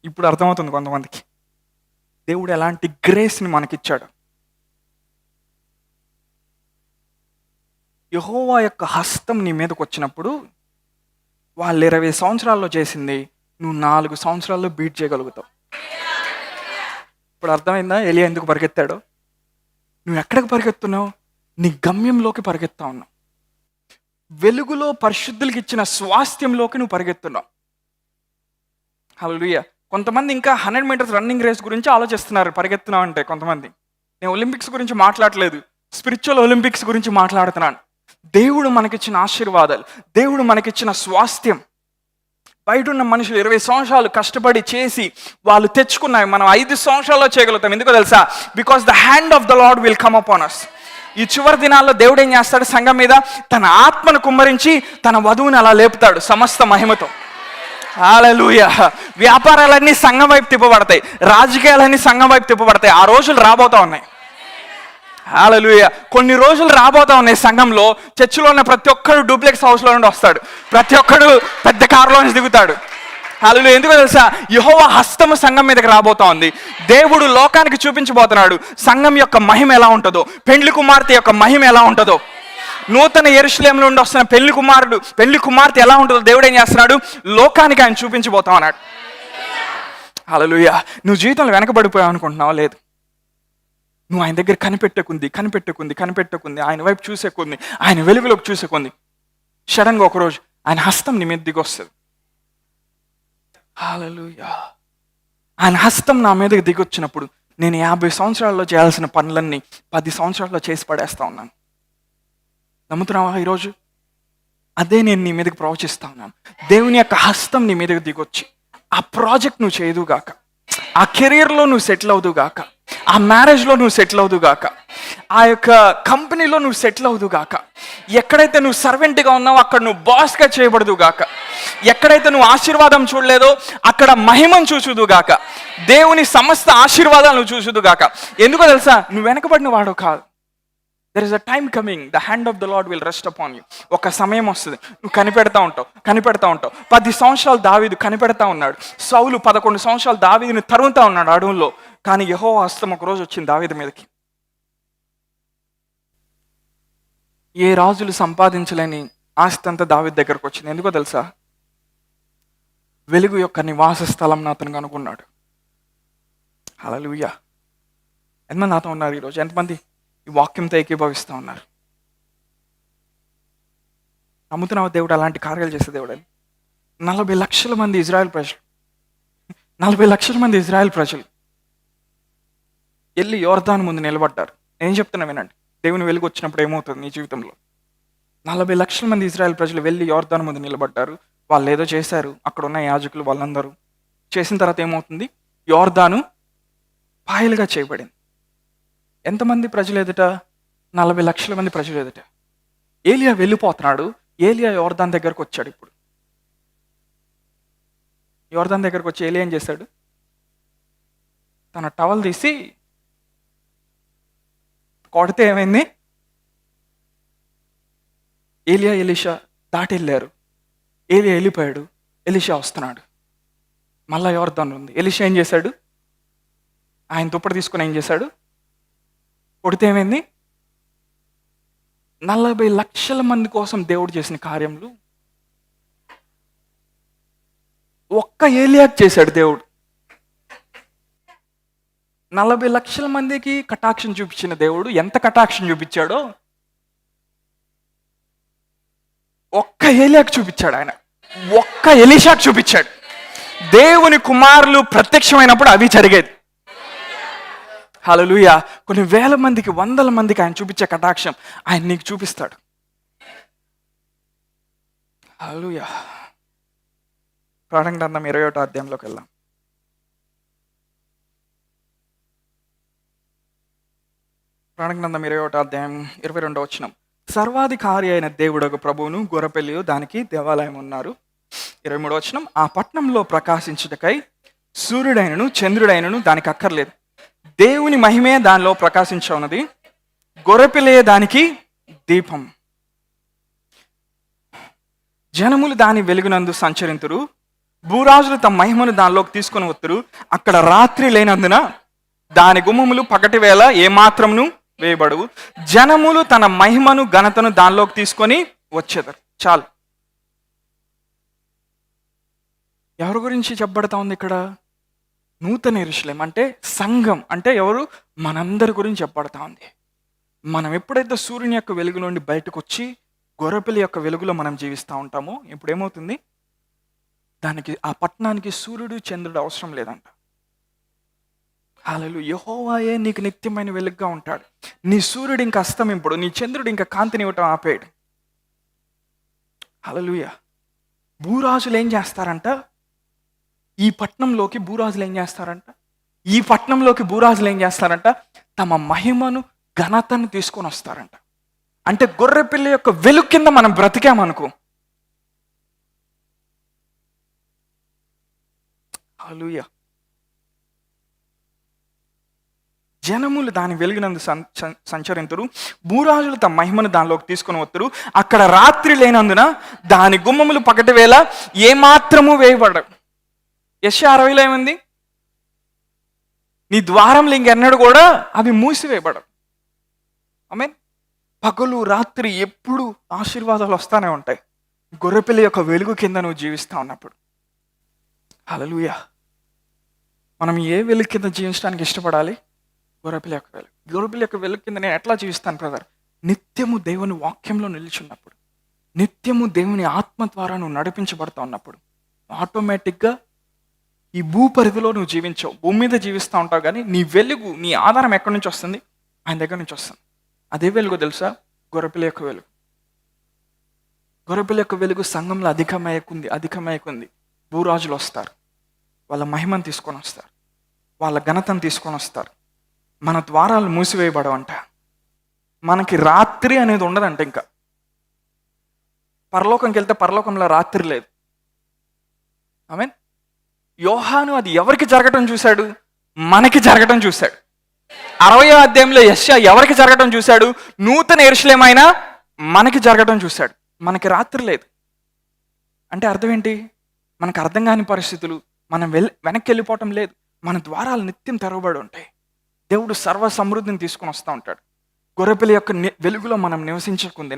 [SPEAKER 1] ఇప్పుడు అర్థమవుతుంది కొంతమందికి దేవుడు ఎలాంటి గ్రేస్ని మనకిచ్చాడు. యెహోవా యొక్క హస్తం నీ మీదకి వచ్చినప్పుడు వాళ్ళు 20 సంవత్సరాల్లో చేసింది నువ్వు 4 సంవత్సరాల్లో బీట్ చేయగలుగుతావు. ఇప్పుడు అర్థమైందా ఏలియా ఎందుకు పరిగెత్తాడో? నువ్వు ఎక్కడికి పరిగెత్తున్నావు? నీ గమ్యంలోకి పరిగెత్తా ఉన్నావు. వెలుగులో పరిశుద్ధులకి ఇచ్చిన స్వాస్థ్యంలోకి నువ్వు పరిగెత్తున్నావు. హల్లెలూయా. కొంతమంది ఇంకా 100 మీటర్స్ రన్నింగ్ రేస్ గురించి ఆలోచిస్తున్నారు పరిగెత్తున్నావు అంటే. కొంతమంది, నేను ఒలింపిక్స్ గురించి మాట్లాడలేదు, స్పిరిచువల్ ఒలింపిక్స్ గురించి మాట్లాడుతున్నాను. దేవుడు మనకిచ్చిన ఆశీర్వాదాలు, దేవుడు మనకిచ్చిన స్వాస్థ్యం. బయట ఉన్న మనుషులు 20 సంవత్సరాలు కష్టపడి చేసి వాళ్ళు తెచ్చుకున్నాయి, మనం 5 సంవత్సరాల్లో చేయగలుగుతాం. ఎందుకో తెలుసా? Because the hand of the lord will come upon us. ఈ చివరి దినాల్లో దేవుడు ఏం చేస్తాడు? సంఘం మీద తన ఆత్మను కుమ్మరించి తన వధువుని అలా లేపుతాడు సమస్త మహిమతో. హల్లెలూయా. వ్యాపారాలన్నీ సంఘం వైపు తిప్పబడతాయి, రాజకీయాలన్నీ సంఘం వైపు తిప్పబడతాయి. ఆ రోజులు రాబోతా ఉన్నాయి. హల్లెలూయా. కొన్ని రోజులు రాబోతా ఉన్నాయి. సంఘంలో, చర్చిలో ఉన్న ప్రతి ఒక్కడు డూప్లెక్స్ హౌస్లో నుండి వస్తాడు, ప్రతి ఒక్కడు పెద్ద కారులో నుంచి దిగుతాడు. హల్లెలూయా. ఎందుకో తెలుసా? యెహోవా హస్తము సంఘం మీదకి రాబోతా ఉంది. దేవుడు లోకానికి చూపించబోతున్నాడు సంఘం యొక్క మహిమ ఎలా ఉంటుందో, పెండ్లి కుమార్తె యొక్క మహిమ ఎలా ఉంటుందో. నూతన యెరూషలేములో నుండి వస్తున్న పెళ్లి కుమార్తె ఎలా ఉంటుందో దేవుడు ఏం చేస్తున్నాడు? లోకానికి ఆయన చూపించబోతా ఉన్నాడు. హల్లెలూయా. నువ్వు జీవితంలో వెనకబడిపోయావు అనుకుంటున్నావా? లేదు. నువ్వు ఆయన దగ్గర కనిపెట్టుకుంది, ఆయన వైపు చూసే కొంది, ఆయన వెలుగులోకి చూసే కొంది, సడన్గా ఒకరోజు ఆయన హస్తం నీ మీద దిగి వస్తుంది. హల్లెలూయా. ఆయన హస్తం నా మీదకి దిగి వచ్చినప్పుడు నేను 50 సంవత్సరాల్లో చేయాల్సిన పనులన్నీ 10 సంవత్సరాల్లో చేసి పడేస్తా ఉన్నాను. నమ్ముతున్నావా ఈరోజు? అదే నేను నీ మీదకి ప్రవచిస్తా ఉన్నాను. దేవుని యొక్క హస్తం నీ మీదకి దిగొచ్చి ఆ ప్రాజెక్ట్ నువ్వు చేయదుగాక, ఆ కెరీర్లో నువ్వు సెటిల్ అవుదుగాక, ఆ మ్యారేజ్లో నువ్వు సెటిల్ అవుదుగాక, ఆ యొక్క కంపెనీలో నువ్వు సెటిల్ అవుదుగాక, ఎక్కడైతే నువ్వు సర్వెంట్గా ఉన్నావో అక్కడ నువ్వు బాస్గా చేయబడదుగాక, ఎక్కడైతే నువ్వు ఆశీర్వాదం చూడలేదో అక్కడ మహిమను చూసుదుగాక, దేవుని సమస్త ఆశీర్వాదాలు నువ్వు చూసుదుగాక. ఎందుకో తెలుసా? నువ్వు వెనకబడిన వాడు కాదు. There is a time coming, the hand of the lord will rest upon you. ఒక సమయం వస్తుంది, నువ్వు కనిపెడతా ఉంటావు. 10 సంవత్సరాలు దావీదు కనిపెడతా ఉన్నాడు. సౌలు 11 సంవత్సరాలు దావీదుని తరుముతా ఉన్నాడు అడవుల్లో. కానీ యెహోవా హస్తం ఒక రోజు వచ్చింది దావీదు మీదకి. ఏ రాజులు సంపాదించలేని ఆస్తి అంతా దావీదు దగ్గరకు వచ్చింది. ఎందుకో తెలుసా? వెలుగు యొక్క నివాస స్థలం అతను కనుక్కున్నాడు. హల్లెలూయా. ఎంతమంది నాతో ఉన్నారు ఈరోజు? ఎంతమంది ఈ వాక్యంతో ఏకీభవిస్తూ ఉన్నారు? నమ్ముతున్నావు దేవుడు అలాంటి కార్యాలు చేసే దేవుడు అని? 40 లక్షల మంది ఇజ్రాయెల్ ప్రజలు వెళ్ళి యోర్దాను ముందు నిలబడ్డారు. నేను చెప్తున్నా వినండి, దేవుని వెలుగు వచ్చినప్పుడు ఏమవుతుంది నీ జీవితంలో? 40 లక్షల మంది ఇజ్రాయెల్ ప్రజలు వెళ్ళి యోర్దాను ముందు నిలబడ్డారు. వాళ్ళు ఏదో చేశారు, అక్కడ ఉన్న యాజకులు వాళ్ళందరూ చేసిన తర్వాత ఏమవుతుంది? యోర్దాను పాయలుగా చేయబడింది. ఎంతమంది ప్రజలు ఎదుట? 40 లక్షల మంది ప్రజలు ఎదుట. ఏలియా వెళ్ళిపోతున్నాడు. ఏలియా యోర్దాన్ దగ్గరకు వచ్చాడు. ఇప్పుడు యోర్దాన్ దగ్గరకు వచ్చి ఏలియా ఏం చేశాడు? తన టవల్ తీసి కొడితే ఏమైంది? ఏలియా ఎలీషా దాటి వెళ్ళారు. ఏలియా వెళ్ళిపోయాడు, ఎలీషా వస్తున్నాడు. మళ్ళా యోర్దాన్ ఉంది. ఎలీషా ఏం చేశాడు? ఆయన దుప్పటి తీసుకుని ఏం చేశాడు? కొడితే ఏమైంది? 40 లక్షల మంది కోసం దేవుడు చేసిన కార్యములు ఒక్క ఏలియాకి చేశాడు దేవుడు. 40 లక్షల మందికి కటాక్షం చూపించిన దేవుడు ఎంత కటాక్షం చూపించాడో ఒక్క ఏలియాకి చూపించాడు. ఆయన ఒక్క ఎలీషాకి చూపించాడు. దేవుని కుమారులు ప్రత్యక్షమైనప్పుడు అవి జరిగేది. హల్లెలూయా. కొన్ని వేల మందికి, వందల మందికి ఆయన చూపించే కటాక్షం ఆయన నీకు చూపిస్తాడు. హల్లెలూయా. ప్రకటన గ్రంథం 21వ అధ్యాయంలోకి వెళ్దాం. ప్రకటన గ్రంథం 21వ అధ్యాయం 22వ వచనం. సర్వాధికారి అయిన దేవుడొక ప్రభువును గొర్రెపిల్లియు దానికి దేవాలయం ఉన్నారు. 23వ వచనం. ఆ పట్టణంలో ప్రకాశించుటకై సూర్యుడైనను చంద్రుడైనను దానికి అక్కర్లేదు, దేవుని మహిమే దానిలో ప్రకాశించున్నది, గొర్రెపిల్లయే దానికి దీపం. జనములు దాని వెలుగునందు సంచరింతురు, భూరాజులు తమ మహిమను దానిలోకి తీసుకొని వత్తురు. అక్కడ రాత్రి లేనందున దాని గుమ్మములు పగటి వేళ ఏమాత్రమును వేయబడవు. జనములు తన మహిమను ఘనతను దానిలోకి తీసుకొని వచ్చేదారు. చాలు. ఎవరి గురించి చెప్పబడతా ఉంది ఇక్కడ? నూతన యెరూషలేము అంటే సంఘం. అంటే ఎవరు? మనందరి గురించి చెప్పబడతా ఉంది. మనం ఎప్పుడైతే సూర్యుని యొక్క వెలుగు నుండి బయటకు వచ్చి గొర్రెపిల్ల యొక్క వెలుగులో మనం జీవిస్తూ ఉంటామో, ఇప్పుడు ఏమవుతుంది? దానికి, ఆ పట్టణానికి సూర్యుడు చంద్రుడు అవసరం లేదంట. హల్లెలూయా. యెహోవాయే నీకు నిత్యమైన వెలుగుగా ఉంటాడు. నీ సూర్యుడు ఇంకా అస్తమింపుడు, నీ చంద్రుడు ఇంకా కాంతినివ్వటం ఆపేయడు. హల్లెలూయా. భూరాజులు ఏం చేస్తారంట? ఈ పట్టణంలోకి భూరాజులు ఏం చేస్తారంట? తమ మహిమను ఘనతను తీసుకొని వస్తారంట. అంటే గొర్రెపిల్ల యొక్క వెలుగు కింద మనం బ్రతికామనుకో, హల్లెలూయా, జనములు దాని వెలుగునందు సంచరింతురు, భూరాజులు తమ మహిమను దానిలోకి తీసుకొని వత్తురు. అక్కడ రాత్రి లేనందున దాని గుమ్మములు పగటి వేళ ఏమాత్రము వేయబడవు. యెషయా 60లో ఏముంది? నీ ద్వారంలో ఇంకెన్నడు కూడా అవి మూసివేయబడవు. ఆమేన్. పగలు రాత్రి ఎప్పుడు ఆశీర్వాదాలు వస్తానే ఉంటాయి, గొర్రెపిల్ల యొక్క వెలుగు కింద నువ్వు జీవిస్తా ఉన్నప్పుడు. హల్లెలూయా. మనం ఏ వెలుగు కింద జీవించడానికి ఇష్టపడాలి? గొర్రెపిల్ల యొక్క వెలుగు. గొర్రెపిల్ల యొక్క వెలుగు కింద నేను ఎట్లా జీవిస్తాను బ్రదర్? నిత్యము దేవుని వాక్యంలో నిలిచున్నప్పుడు, నిత్యము దేవుని ఆత్మ ద్వారా నువ్వు నడిపించబడతా ఉన్నప్పుడు ఆటోమేటిక్గా ఈ భూ పరిధిలో నువ్వు జీవించవు, భూమి మీద జీవిస్తూ ఉంటావు, కానీ నీ వెలుగు, నీ ఆధారం ఎక్కడి నుంచి వస్తుంది? ఆయన దగ్గర నుంచి వస్తుంది. అదే వెలుగు తెలుసా? గొర్రెపిల్ల యొక్క వెలుగు. గొర్రెపిల్ల యొక్క వెలుగు సంఘంలో అధికమయ్యకుంది. భూరాజులు వస్తారు, వాళ్ళ మహిమను తీసుకొని వస్తారు, వాళ్ళ ఘనతను తీసుకొని వస్తారు. మన ద్వారాలు మూసివేయబడవంట. మనకి రాత్రి అనేది ఉండదంట. ఇంకా పరలోకంకి వెళ్తే పరలోకంలో రాత్రి లేదు. ఆమేన్. యోహాను అది ఎవరికి జరగటం చూశాడు? మనకి జరగటం చూశాడు. 60వ అధ్యాయంలో యెషయా ఎవరికి జరగటం చూశాడు? నూతన యెరూషలేమైనా మనకి జరగటం చూశాడు. మనకి రాత్రి లేదు అంటే అర్థం ఏంటి? మనకు అర్థం కాని పరిస్థితులు, మనం వెనక్కి వెళ్ళిపోవటం లేదు. మన ద్వారాలు నిత్యం తెరవబడి ఉంటాయి. దేవుడు సర్వ సమృద్ధిని తీసుకొని వస్తూ ఉంటాడు. గొర్రెపిల్ల యొక్క వెలుగులో మనం నివసించకుంది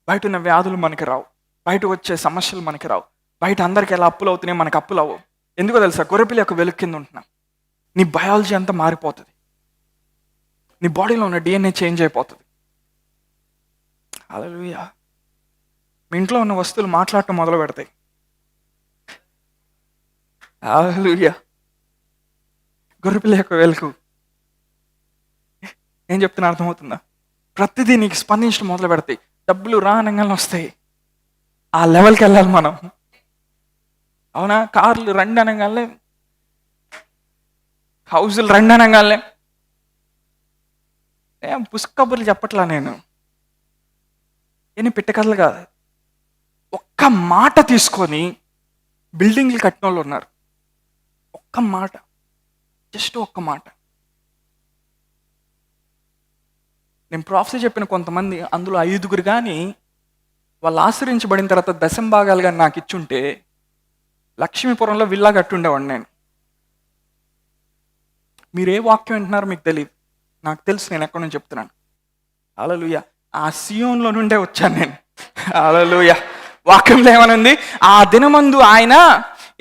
[SPEAKER 1] బయట ఉన్న వ్యాధులు మనకి రావు, బయట వచ్చే సమస్యలు మనకి రావు, బయట అందరికి ఎలా అప్పులు అవుతున్నాయి, మనకు అప్పులు అవ్వవు. ఎందుకో తెలుసా? గొర్రెపిల్ల యొక్క వెలుగు కింద ఉంటున్నాం. నీ బయాలజీ అంతా మారిపోతుంది, నీ బాడీలో ఉన్న DNA చేంజ్ అయిపోతుంది. హల్లెలూయా. మీ ఇంట్లో ఉన్న వస్తువులు మాట్లాడటం మొదలు పెడతాయి. హల్లెలూయా. గొర్రెపిల్ల యొక్క వెలుగు. ఏం చెప్తున్నా అర్థమవుతుందా? ప్రతిదీ నీకు స్పందించడం మొదలు పెడతాయి. డబ్బులు అనగానే వస్తాయి. ఆ లెవెల్కి వెళ్ళాలి మనం. అవునా? కార్లు రండి అనగానే, హౌజులు రండి అనగానే, ఏం పుష్కబుర్లు చెప్పట్లా నేను, ఏమి పిట్టకథలు కాదు. ఒక్క మాట తీసుకొని బిల్డింగ్లు కట్టిన వాళ్ళు ఉన్నారు. ఒక్క మాట, జస్ట్ ఒక్క మాట. నేను ప్రాఫెసీ చెప్పిన కొంతమంది, అందులో 5గురు కానీ వాళ్ళు ఆశ్రయించబడిన తర్వాత దశంభాగాలు కానీ నాకు ఇచ్చుంటే లక్ష్మీపురంలో విల్లా కట్టుండేవాడిని నేను. మీరు ఏ వాక్యం వింటున్నారో మీకు తెలియదు, నాకు తెలుసు నేను ఎక్కడి నుంచి చెప్తున్నాను. హల్లెలూయా. ఆ సియోన్లో నుండే వచ్చాను నేను. హల్లెలూయా. వాక్యంలో ఏమనుంది? ఆ దినమందు ఆయన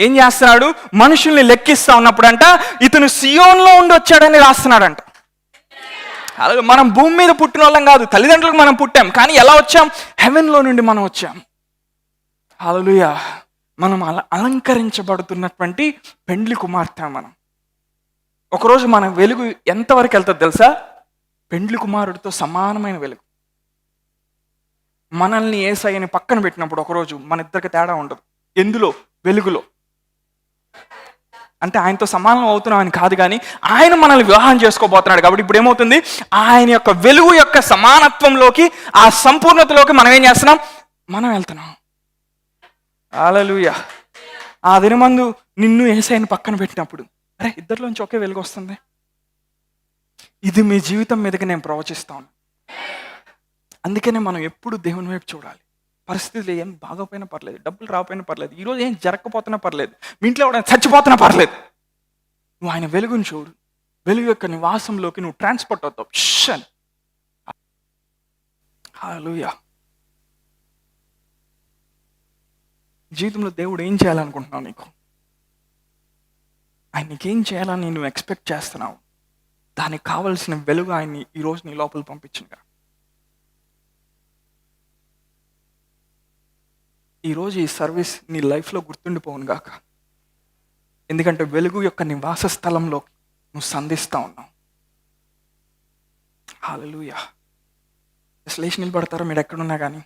[SPEAKER 1] ఏం చేస్తున్నాడు? మనుషుల్ని లెక్కిస్తా ఉన్నప్పుడంట ఇతను సియోన్లో ఉండి వచ్చాడని రాస్తున్నాడంట. అలాగే మనం భూమి మీద పుట్టిన వాళ్ళం కాదు, తల్లిదండ్రులకు మనం పుట్టాం, కానీ ఎలా వచ్చాం? హెవెన్లో నుండి మనం వచ్చాం. హల్లెలూయా. మనం అలంకరించబడుతున్నటువంటి పెండ్లి కుమార్తె మనం. ఒకరోజు మన వెలుగు ఎంతవరకు వెళ్తుంది తెలుసా? పెండ్లి కుమారుడితో సమానమైన వెలుగు. మనల్ని యేసయ్యని పక్కన పెట్టినప్పుడు ఒకరోజు మన ఇద్దరికి తేడా ఉండదు. ఎందులో? వెలుగులో. అంటే ఆయనతో సమానం అవుతున్నామని కాదు, కానీ ఆయన మనల్ని వివాహం చేసుకోబోతున్నాడు. కాబట్టి ఇప్పుడు ఏమవుతుంది? ఆయన యొక్క వెలుగు యొక్క సమానత్వంలోకి, ఆ సంపూర్ణతలోకి మనం ఏం చేస్తున్నాం? మనం వెళ్తున్నాం. హల్లెలూయా. ఆ దినమందు నిన్ను యేసయ్యని పక్కన పెట్టినప్పుడు, అరే ఇద్దరిలోంచి ఒకే వెలుగు వస్తుంది. ఇది మీ జీవితం మీదకి నేను ప్రవచిస్తాను. అందుకనే మనం ఎప్పుడు దేవుని వైపు చూడాలి. పరిస్థితులు ఏం బాగోపోయినా పర్లేదు, డబ్బులు రాకపోయినా పర్లేదు, ఈరోజు ఏం జరగకపోతున్నా పర్లేదు, మీ ఇంట్లో ఎవరైనా చచ్చిపోతున్నా పర్లేదు, నువ్వు ఆయన వెలుగుని చూడు. వెలుగు యొక్క నివాసంలోకి నువ్వు ట్రాన్స్పోర్ట్ అవుతావు. హల్లెలూయా. జీవితంలో దేవుడు ఏం చేయాలనుకుంటున్నావు? నీకు ఆయన నీకేం చేయాలని నువ్వు ఎక్స్పెక్ట్ చేస్తున్నావు? దానికి కావలసిన వెలుగు ఆయన్ని ఈరోజు నీ లోపల పంపించిందిగా. ఈరోజు ఈ సర్వీస్ నీ లైఫ్లో గుర్తుండిపోవును గాక. ఎందుకంటే వెలుగు యొక్క నివాస స్థలంలో నువ్వు సంధిస్తూ ఉన్నావు. హల్లెలూయా. లేచి నిలబడతారో మీరు ఎక్కడున్నా కానీ.